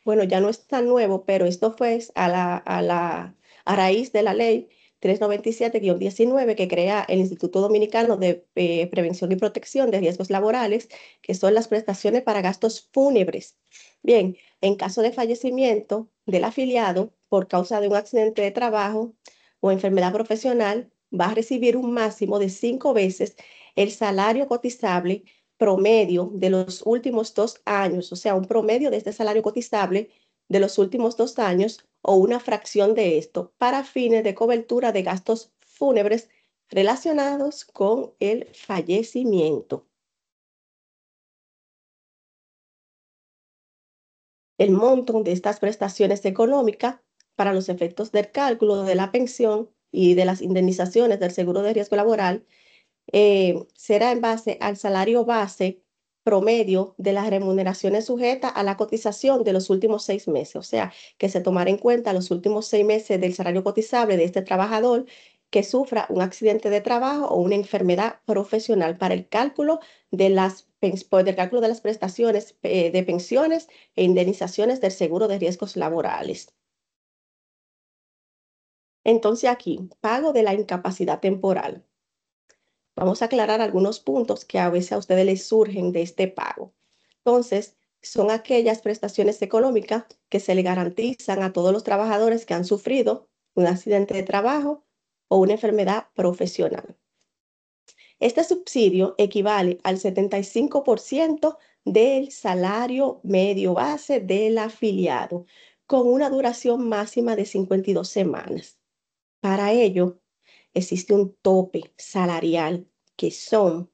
bueno, ya no es tan nuevo, pero esto fue a raíz de la ley 397-19 que crea el Instituto Dominicano de Prevención y Protección de Riesgos Laborales, que son las prestaciones para gastos fúnebres. Bien, en caso de fallecimiento del afiliado por causa de un accidente de trabajo o enfermedad profesional, va a recibir un máximo de 5 veces el salario cotizable promedio de los últimos 2 años, o sea, un promedio de este salario cotizable de los últimos 2 años o una fracción de esto para fines de cobertura de gastos fúnebres relacionados con el fallecimiento. El monto de estas prestaciones económicas para los efectos del cálculo de la pensión y de las indemnizaciones del seguro de riesgo laboral será en base al salario base promedio de las remuneraciones sujetas a la cotización de los últimos 6 meses. O sea, que se tomará en cuenta los últimos 6 meses del salario cotizable de este trabajador que sufra un accidente de trabajo o una enfermedad profesional para el cálculo de del cálculo de las prestaciones de pensiones e indemnizaciones del seguro de riesgos laborales. Entonces aquí, pago de la incapacidad temporal. Vamos a aclarar algunos puntos que a veces a ustedes les surgen de este pago. Entonces, son aquellas prestaciones económicas que se le garantizan a todos los trabajadores que han sufrido un accidente de trabajo o una enfermedad profesional. Este subsidio equivale al 75% del salario medio base del afiliado, con una duración máxima de 52 semanas. Para ello, existe un tope salarial que son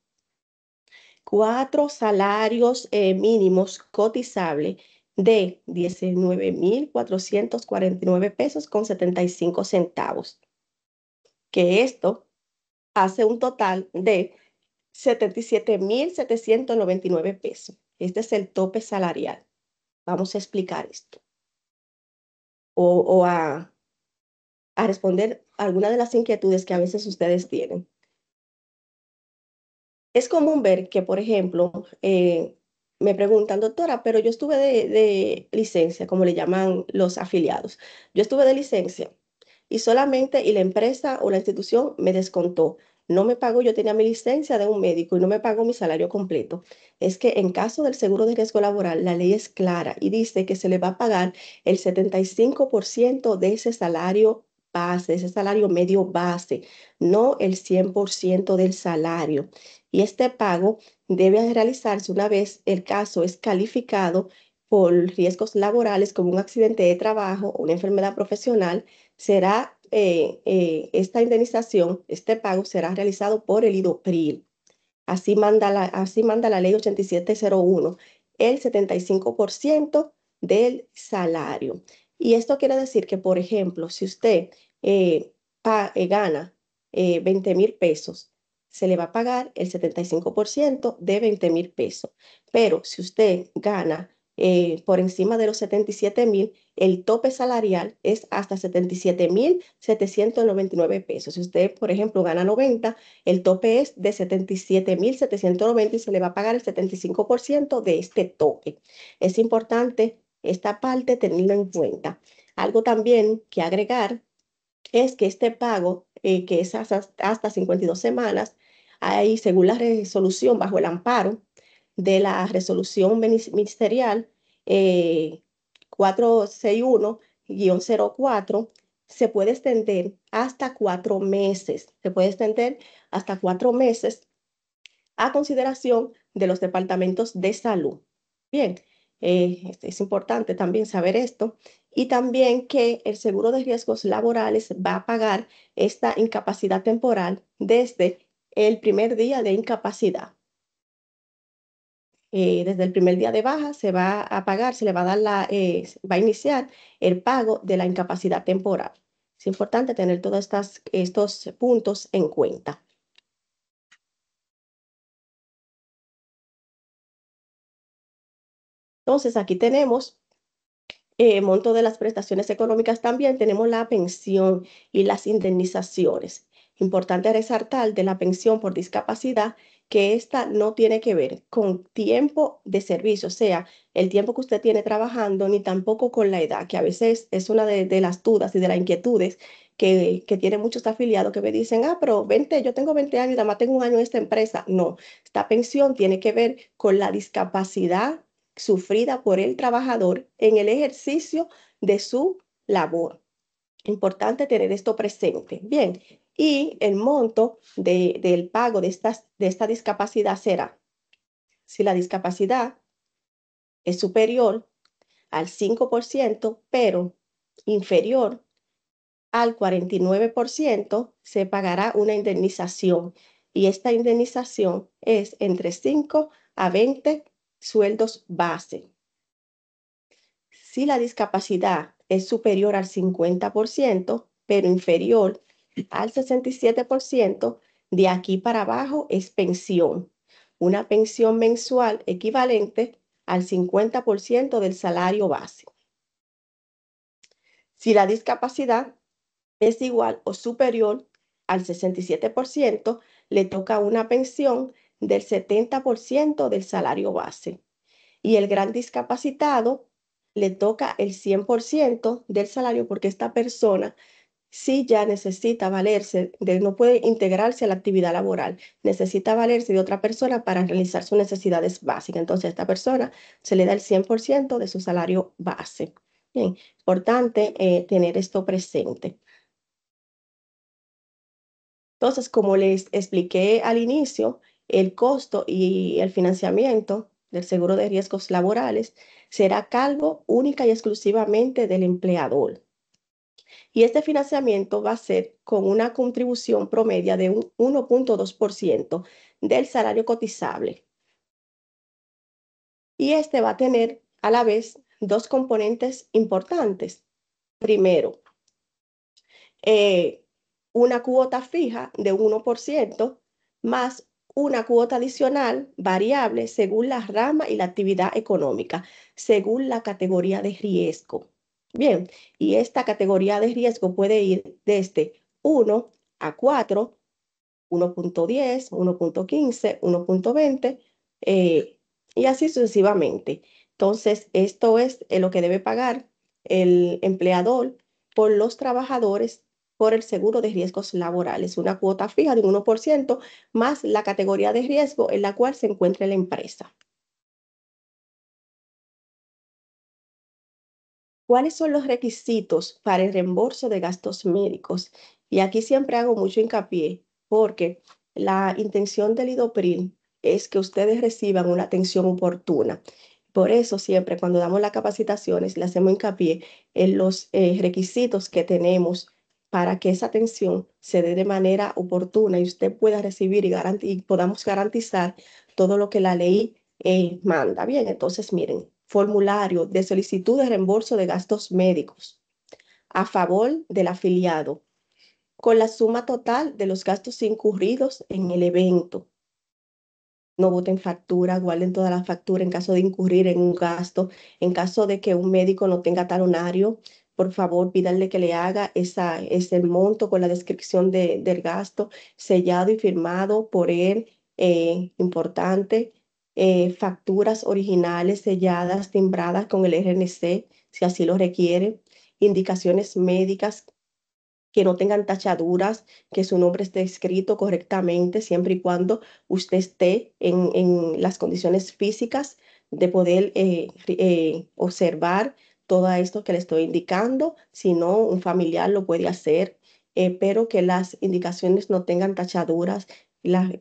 4 salarios mínimos cotizables de 19,449 pesos con 75 centavos, que esto hace un total de 77,799 pesos. Este es el tope salarial. Vamos a explicar esto o a responder algunas de las inquietudes que a veces ustedes tienen. Es común ver que, por ejemplo, me preguntan, doctora, pero yo estuve de licencia, como le llaman los afiliados. Yo estuve de licencia y solamente, y la empresa o la institución me descontó. No me pagó, yo tenía mi licencia de un médico y no me pagó mi salario completo. Es que en caso del seguro de riesgo laboral, la ley es clara y dice que se le va a pagar el 75% de ese salario base, ese salario medio base, no el 100% del salario. Y este pago debe realizarse una vez el caso es calificado por riesgos laborales como un accidente de trabajo o una enfermedad profesional. Será esta indemnización, este pago será realizado por el IDOPRIL. Así manda la ley 8701, el 75% del salario. Y esto quiere decir que, por ejemplo, si usted gana 20,000 pesos, se le va a pagar el 75% de 20,000 pesos. Pero si usted gana por encima de los 77,000, el tope salarial es hasta 77,799 pesos. Si usted, por ejemplo, gana 90, el tope es de 77,790 y se le va a pagar el 75% de este tope. Es importante esta parte tenerlo en cuenta. Algo también que agregar es que este pago, que es hasta 52 semanas, hay, según la resolución bajo el amparo de la resolución ministerial 461-04, se puede extender hasta 4 meses. Se puede extender hasta 4 meses a consideración de los departamentos de salud. Bien, es importante también saber esto y también que el seguro de riesgos laborales va a pagar esta incapacidad temporal desde el primer día de incapacidad. desde el primer día de baja se va a pagar, se le va a dar va a iniciar el pago de la incapacidad temporal. Es importante tener todos estos puntos en cuenta. Entonces, aquí tenemos monto de las prestaciones económicas también, tenemos la pensión y las indemnizaciones. Importante resaltar de la pensión por discapacidad que esta no tiene que ver con tiempo de servicio, o sea, el tiempo que usted tiene trabajando, ni tampoco con la edad, que a veces es una de las dudas y de las inquietudes que tienen muchos afiliados que me dicen, pero 20, yo tengo 20 años y nada más tengo un año en esta empresa. No, esta pensión tiene que ver con la discapacidad sufrida por el trabajador en el ejercicio de su labor. Importante tener esto presente. Bien, y el monto del pago de esta discapacidad será, si la discapacidad es superior al 5%, pero inferior al 49%, se pagará una indemnización. Y esta indemnización es entre 5 a 20 sueldos base. Si la discapacidad es superior al 50%, pero inferior al 67%, de aquí para abajo es pensión. Una pensión mensual equivalente al 50% del salario base. Si la discapacidad es igual o superior al 67%, le toca una pensión del 70% del salario base. Y el gran discapacitado le toca el 100% del salario porque esta persona sí ya necesita valerse, no puede integrarse a la actividad laboral, necesita valerse de otra persona para realizar sus necesidades básicas. Entonces a esta persona se le da el 100% de su salario base. Bien, importante tener esto presente. Entonces, como les expliqué al inicio, el costo y el financiamiento del seguro de riesgos laborales será a cargo única y exclusivamente del empleador. Y este financiamiento va a ser con una contribución promedia de un 1.2% del salario cotizable. Y este va a tener a la vez dos componentes importantes. Primero, eh, una cuota fija de 1% más una cuota adicional variable según la rama y la actividad económica, según la categoría de riesgo. Bien, y esta categoría de riesgo puede ir desde 1 a 4, 1.10, 1.15, 1.20 y así sucesivamente. Entonces, esto es lo que debe pagar el empleador por los trabajadores por el seguro de riesgos laborales, una cuota fija de 1% más la categoría de riesgo en la cual se encuentre la empresa. ¿Cuáles son los requisitos para el reembolso de gastos médicos? Y aquí siempre hago mucho hincapié porque la intención del IDOPRIL es que ustedes reciban una atención oportuna. Por eso siempre cuando damos las capacitaciones le hacemos hincapié en los requisitos que tenemos para que esa atención se dé de manera oportuna y usted pueda recibir y podamos garantizar todo lo que la ley manda. Bien, entonces miren, formulario de solicitud de reembolso de gastos médicos a favor del afiliado con la suma total de los gastos incurridos en el evento. No voten factura, guarden toda la factura en caso de incurrir en un gasto. En caso de que un médico no tenga talonario, por favor, pídanle que le haga ese monto con la descripción del gasto sellado y firmado por él. Importante. Facturas originales selladas, timbradas con el RNC, si así lo requiere. Indicaciones médicas que no tengan tachaduras, que su nombre esté escrito correctamente, siempre y cuando usted esté en las condiciones físicas de poder observar todo esto que le estoy indicando. Si no, un familiar lo puede hacer, pero que las indicaciones no tengan tachaduras,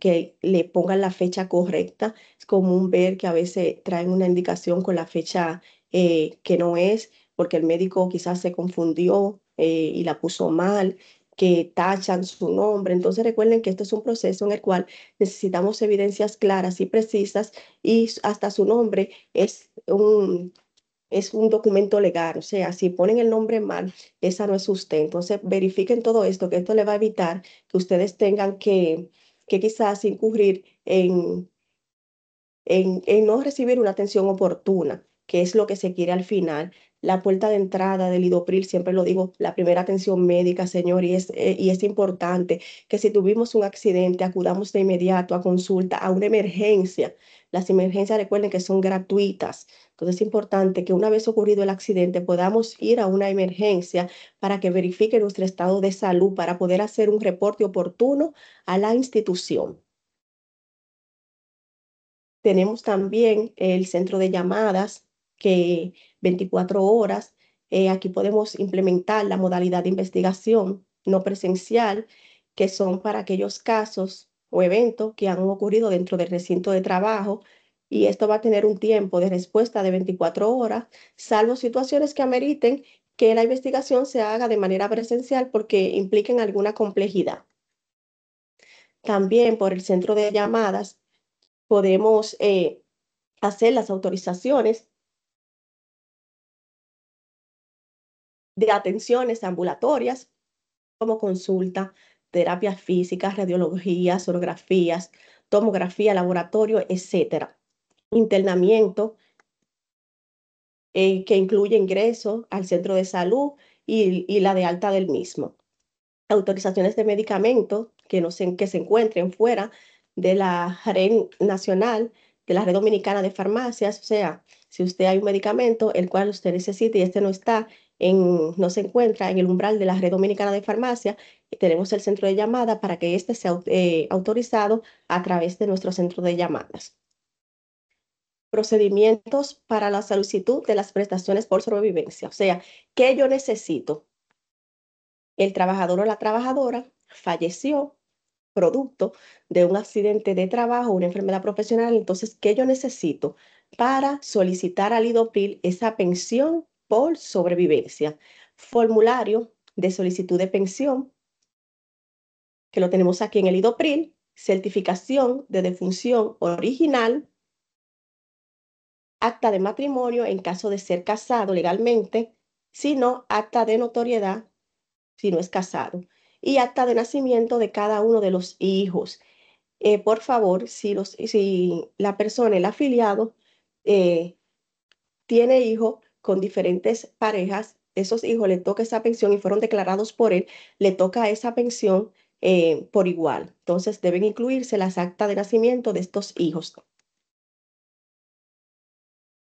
que le pongan la fecha correcta. Es común ver que a veces traen una indicación con la fecha que no es, porque el médico quizás se confundió y la puso mal. que tachan su nombre. Entonces recuerden que esto es un proceso en el cual necesitamos evidencias claras y precisas y hasta su nombre es un documento legal, o sea, si ponen el nombre mal, esa no es usted. Entonces, verifiquen todo esto, que esto le va a evitar que ustedes tengan que quizás incurrir en no recibir una atención oportuna, que es lo que se quiere al final. La puerta de entrada del Idopril, siempre lo digo, la primera atención médica, señor, y es importante que si tuvimos un accidente, acudamos de inmediato a consulta, a una emergencia. Las emergencias, recuerden que son gratuitas. Entonces es importante que una vez ocurrido el accidente podamos ir a una emergencia para que verifique nuestro estado de salud, para poder hacer un reporte oportuno a la institución. Tenemos también el centro de llamadas que 24 horas, aquí podemos implementar la modalidad de investigación no presencial, que son para aquellos casos o eventos que han ocurrido dentro del recinto de trabajo y esto va a tener un tiempo de respuesta de 24 horas, salvo situaciones que ameriten que la investigación se haga de manera presencial porque impliquen alguna complejidad. También por el centro de llamadas podemos hacer las autorizaciones de atenciones ambulatorias como consulta, terapias físicas, radiología, sonografías, tomografía, laboratorio, etcétera. Internamiento que incluye ingreso al centro de salud y la de alta del mismo. Autorizaciones de medicamentos que se encuentren fuera de la red nacional, de la red dominicana de farmacias, o sea, si usted hay un medicamento el cual usted necesita y este no se encuentra en el umbral de la red dominicana de farmacia, tenemos el centro de llamada para que este sea autorizado a través de nuestro centro de llamadas. Procedimientos para la solicitud de las prestaciones por sobrevivencia, o sea, ¿qué yo necesito? El trabajador o la trabajadora falleció producto de un accidente de trabajo, una enfermedad profesional. Entonces, ¿qué yo necesito para solicitar al IDOPRIL esa pensión por sobrevivencia? Formulario de solicitud de pensión, que lo tenemos aquí en el IDOPRIL, certificación de defunción original, acta de matrimonio en caso de ser casado legalmente, si no, acta de notoriedad si no es casado, y acta de nacimiento de cada uno de los hijos. Por favor, si la persona, el afiliado, eh, tiene hijos con diferentes parejas, esos hijos le toca esa pensión y fueron declarados por él, le toca esa pensión por igual. Entonces deben incluirse las actas de nacimiento de estos hijos.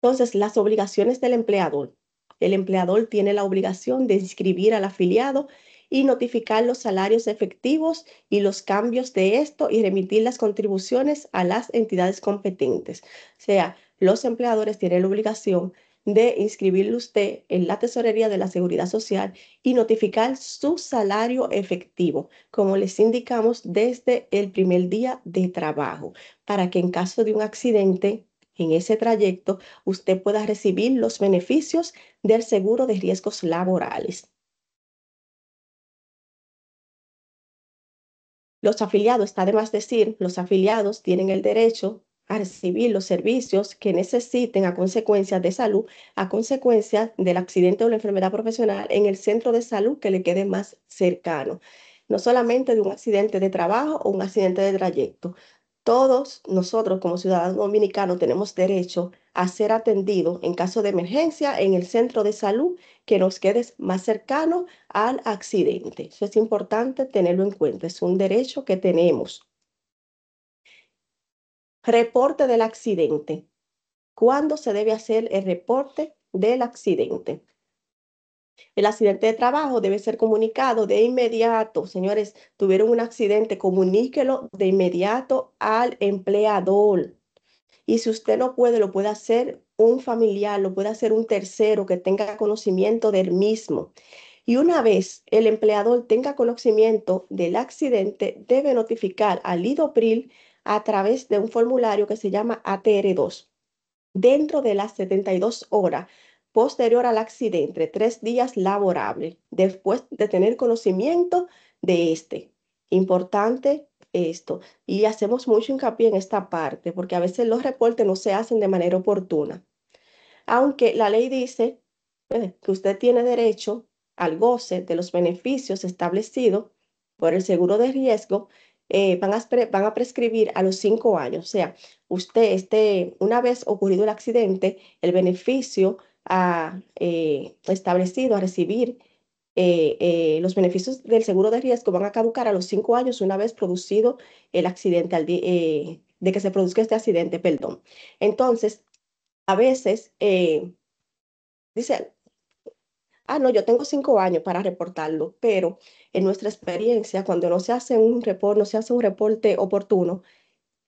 Entonces, las obligaciones del empleador. El empleador tiene la obligación de inscribir al afiliado y notificar los salarios efectivos y los cambios de esto y remitir las contribuciones a las entidades competentes. O sea, los empleadores tienen la obligación de inscribirle usted en la tesorería de la Seguridad Social y notificar su salario efectivo, como les indicamos desde el primer día de trabajo, para que en caso de un accidente en ese trayecto usted pueda recibir los beneficios del seguro de riesgos laborales. Los afiliados, está de más decir, los afiliados tienen el derecho a recibir los servicios que necesiten a consecuencia de salud, a consecuencia del accidente o la enfermedad profesional en el centro de salud que le quede más cercano. No solamente de un accidente de trabajo o un accidente de trayecto. Todos nosotros como ciudadanos dominicanos tenemos derecho a ser atendidos en caso de emergencia en el centro de salud que nos quede más cercano al accidente. Eso es importante tenerlo en cuenta, es un derecho que tenemos. Reporte del accidente. ¿Cuándo se debe hacer el reporte del accidente? El accidente de trabajo debe ser comunicado de inmediato. Señores, tuvieron un accidente, comuníquelo de inmediato al empleador. Y si usted no puede, lo puede hacer un familiar, lo puede hacer un tercero que tenga conocimiento del mismo. Y una vez el empleador tenga conocimiento del accidente, debe notificar al IDOPRIL a través de un formulario que se llama ATR2. Dentro de las 72 horas posterior al accidente, 3 días laborables, después de tener conocimiento de este. Importante esto. Y hacemos mucho hincapié en esta parte, porque a veces los reportes no se hacen de manera oportuna. Aunque la ley dice que usted tiene derecho al goce de los beneficios establecidos por el seguro de riesgo, van a prescribir a los 5 años. O sea, usted, una vez ocurrido el accidente, el beneficio establecido a recibir los beneficios del seguro de riesgo van a caducar a los 5 años una vez producido el accidente, de que se produzca este accidente, perdón. Entonces, a veces dice, no, yo tengo 5 años para reportarlo, pero en nuestra experiencia, cuando no se hace un reporte, no se hace un reporte oportuno,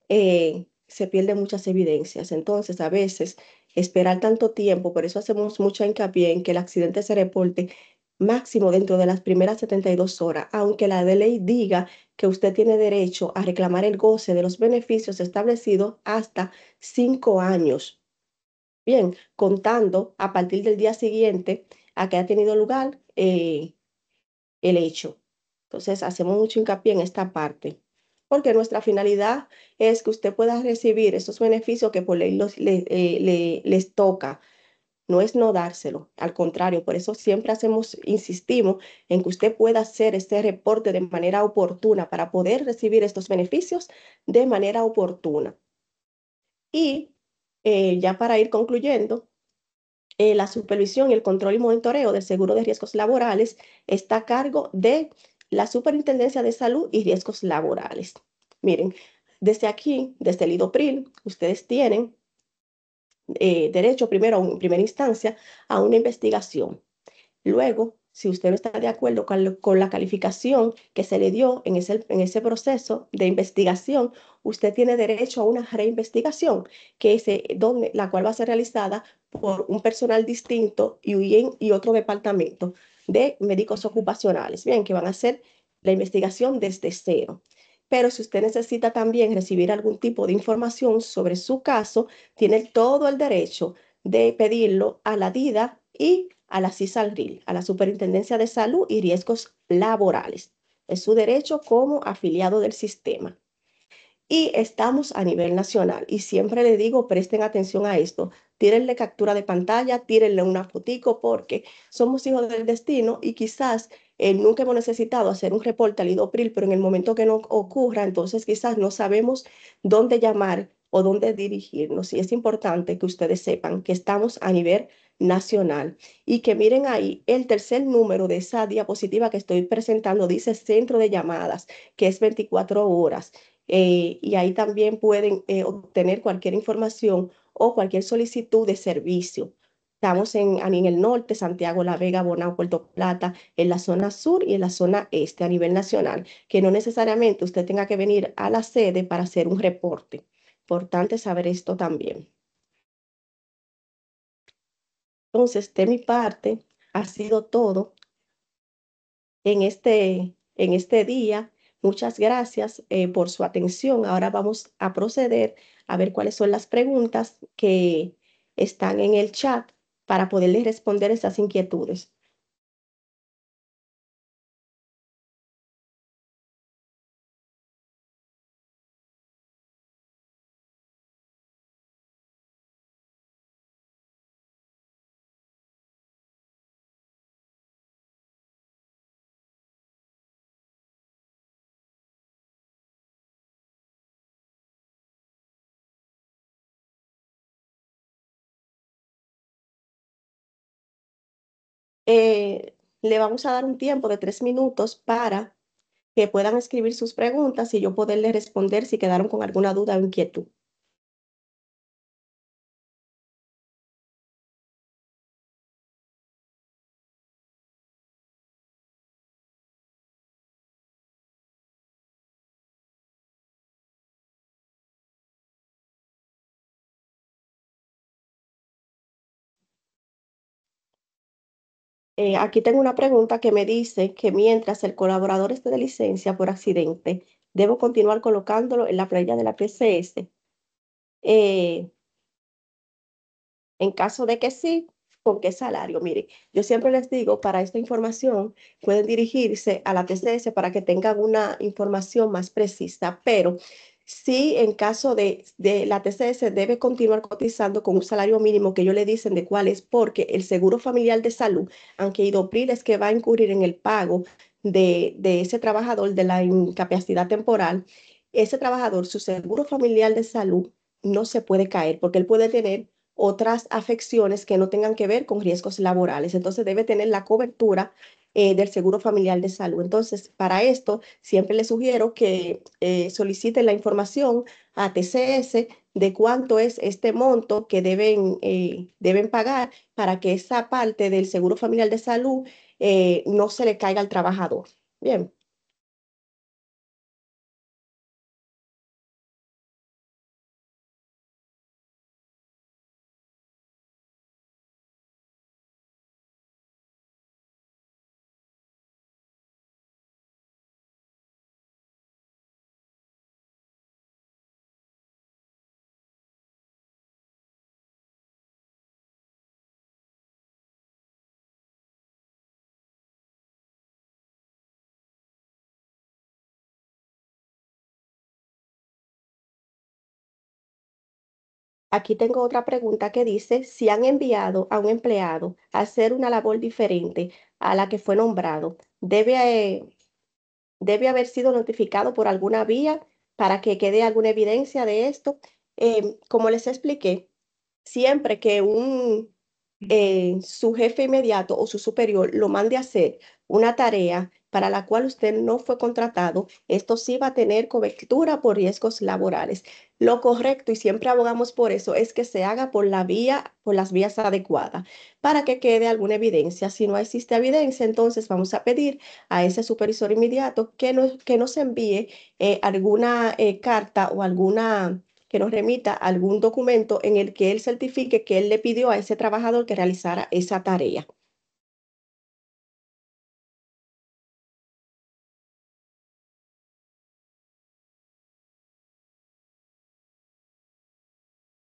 se pierden muchas evidencias. Entonces, a veces esperar tanto tiempo, por eso hacemos mucha hincapié en que el accidente se reporte máximo dentro de las primeras 72 horas, aunque la de ley diga que usted tiene derecho a reclamar el goce de los beneficios establecidos hasta 5 años. Bien, contando a partir del día siguiente a que ha tenido lugar el hecho. Entonces, hacemos mucho hincapié en esta parte, porque nuestra finalidad es que usted pueda recibir esos beneficios que por ley les toca. No es no dárselo, al contrario, por eso siempre insistimos en que usted pueda hacer este reporte de manera oportuna para poder recibir estos beneficios de manera oportuna. Y ya para ir concluyendo, la supervisión y el control y monitoreo del seguro de riesgos laborales está a cargo de la Superintendencia de Salud y Riesgos Laborales. Miren, desde aquí, desde el IDOPRIL, ustedes tienen derecho primero, en primera instancia, a una investigación. Luego, si usted no está de acuerdo con la calificación que se le dio en ese proceso de investigación, usted tiene derecho a una reinvestigación, la cual va a ser realizada por un personal distinto y otro departamento de médicos ocupacionales, bien, que van a hacer la investigación desde cero. Pero si usted necesita también recibir algún tipo de información sobre su caso, tiene todo el derecho de pedirlo a la DIDA y a la CISALRIL, a la Superintendencia de Salud y Riesgos Laborales. Es su derecho como afiliado del sistema. Y estamos a nivel nacional. Y siempre le digo, presten atención a esto. Tírenle captura de pantalla, tírenle una fotico, porque somos hijos del destino y quizás nunca hemos necesitado hacer un reporte al IDOPRIL, pero en el momento que no ocurra, entonces quizás no sabemos dónde llamar o dónde dirigirnos. Y es importante que ustedes sepan que estamos a nivel nacional y que miren ahí el tercer número de esa diapositiva que estoy presentando, dice centro de llamadas, que es 24 horas. Y ahí también pueden obtener cualquier información o cualquier solicitud de servicio. Estamos en el norte, Santiago, La Vega, Bonao, Puerto Plata, en la zona sur y en la zona este a nivel nacional, que no necesariamente usted tenga que venir a la sede para hacer un reporte. Importante saber esto también. Entonces, de mi parte, ha sido todo en este día. Muchas gracias por su atención. Ahora vamos a proceder a ver cuáles son las preguntas que están en el chat para poderles responder esas inquietudes. Le vamos a dar un tiempo de 3 minutos para que puedan escribir sus preguntas y yo poderles responder si quedaron con alguna duda o inquietud. Aquí tengo una pregunta que me dice que mientras el colaborador esté de licencia por accidente, ¿debo continuar colocándolo en la playa de la PCS? En caso de que sí, ¿Con qué salario? Mire, yo siempre les digo, para esta información pueden dirigirse a la TCS para que tengan una información más precisa, pero sí, en caso de la TCS debe continuar cotizando con un salario mínimo que ellos le dicen de cuál es, porque el Seguro Familiar de Salud, aunque Idopril es que va a incurrir en el pago de ese trabajador de la incapacidad temporal, ese trabajador, su Seguro Familiar de Salud no se puede caer porque él puede tener otras afecciones que no tengan que ver con riesgos laborales. Entonces debe tener la cobertura del Seguro Familiar de Salud. Entonces, para esto, siempre les sugiero que soliciten la información a TCS de cuánto es este monto que deben pagar para que esa parte del Seguro Familiar de Salud no se le caiga al trabajador. Bien. Aquí tengo otra pregunta que dice, si han enviado a un empleado a hacer una labor diferente a la que fue nombrado, debe haber sido notificado por alguna vía para que quede alguna evidencia de esto. Como les expliqué, siempre que su jefe inmediato o su superior lo mande a hacer una tarea para la cual usted no fue contratado, esto sí va a tener cobertura por riesgos laborales. Lo correcto, y siempre abogamos por eso, es que se haga por las vías adecuadas, para que quede alguna evidencia. Si no existe evidencia, entonces vamos a pedir a ese supervisor inmediato que nos envíe alguna carta o alguna que nos remita algún documento en el que él certifique que él le pidió a ese trabajador que realizara esa tarea.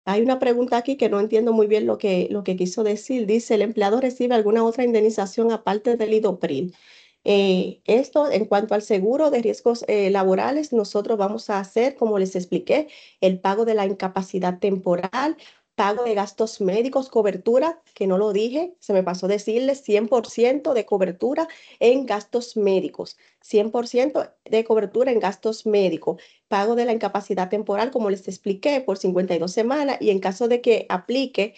Hay una pregunta aquí que no entiendo muy bien lo que quiso decir. Dice, ¿el empleado recibe alguna otra indemnización aparte del IDOPRIL? Esto, en cuanto al seguro de riesgos laborales, nosotros vamos a hacer, como les expliqué, el pago de la incapacidad temporal, pago de gastos médicos, cobertura, que no lo dije, se me pasó decirles, 100% de cobertura en gastos médicos, 100% de cobertura en gastos médicos, pago de la incapacidad temporal, como les expliqué, por 52 semanas y en caso de que aplique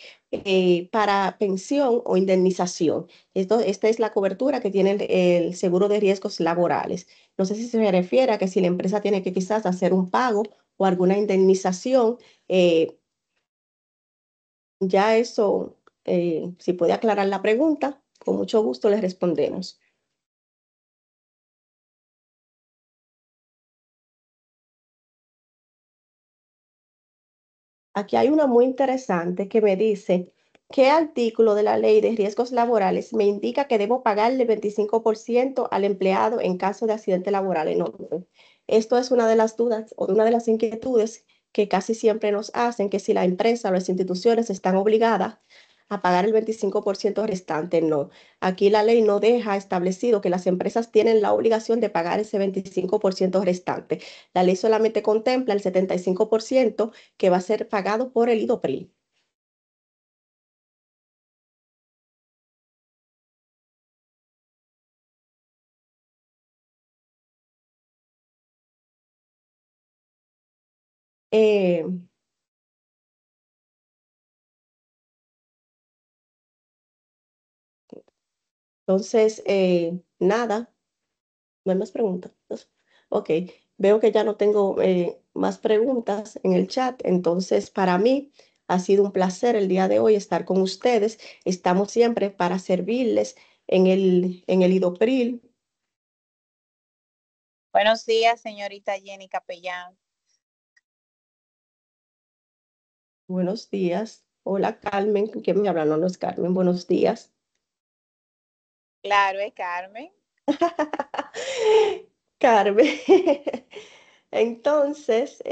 para pensión o indemnización. Esta es la cobertura que tiene el seguro de riesgos laborales. No sé si se refiere a que si la empresa tiene que quizás hacer un pago o alguna indemnización, eh, ya eso, si puede aclarar la pregunta, con mucho gusto les respondemos. Aquí hay una muy interesante que me dice, ¿qué artículo de la ley de riesgos laborales me indica que debo pagarle 25% al empleado en caso de accidente laboral en otro? Esto es una de las dudas o una de las inquietudes que casi siempre nos hacen, que si la empresa o las instituciones están obligadas a pagar el 25% restante. No, aquí la ley no deja establecido que las empresas tienen la obligación de pagar ese 25% restante. La ley solamente contempla el 75% que va a ser pagado por el IDOPRIL. Eh, entonces, nada, no hay más preguntas. Ok, veo que ya no tengo más preguntas en el chat, entonces para mí ha sido un placer el día de hoy estar con ustedes. Estamos siempre para servirles en el IDOPRIL. Buenos días, señorita Jenny Capellán. Buenos días. Hola, Carmen. ¿Quién me habla? No, no es Carmen. Buenos días. Claro, es Carmen. Carmen. Entonces,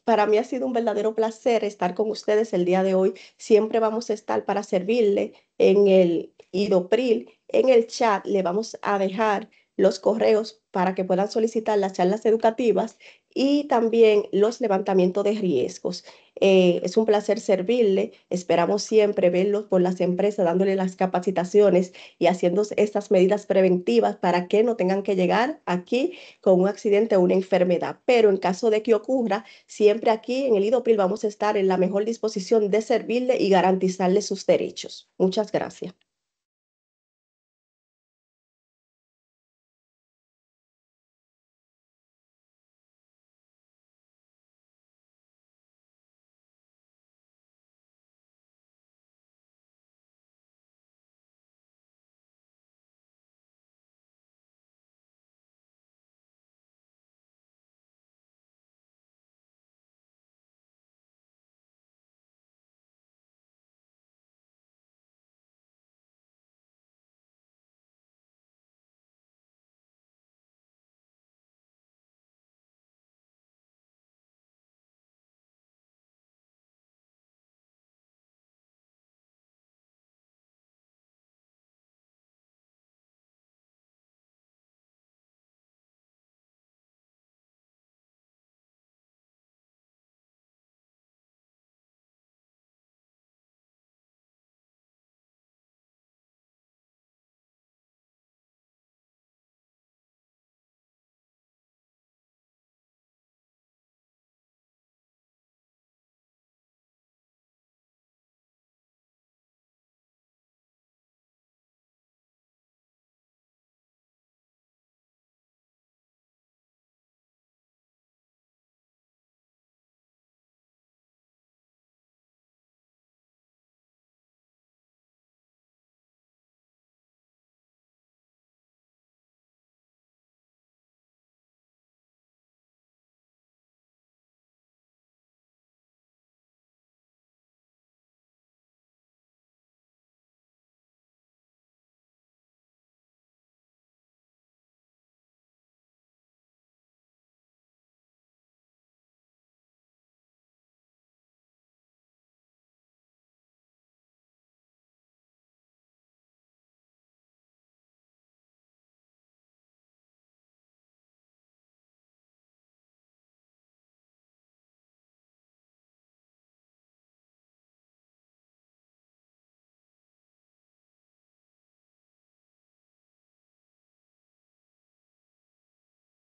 para mí ha sido un verdadero placer estar con ustedes el día de hoy. Siempre vamos a estar para servirle en el IDOPRIL. En el chat le vamos a dejar los correos para que puedan solicitar las charlas educativas y también los levantamientos de riesgos. Es un placer servirle. Esperamos siempre verlos por las empresas dándole las capacitaciones y haciendo estas medidas preventivas para que no tengan que llegar aquí con un accidente o una enfermedad. Pero en caso de que ocurra, siempre aquí en el IDOPRIL vamos a estar en la mejor disposición de servirle y garantizarle sus derechos. Muchas gracias.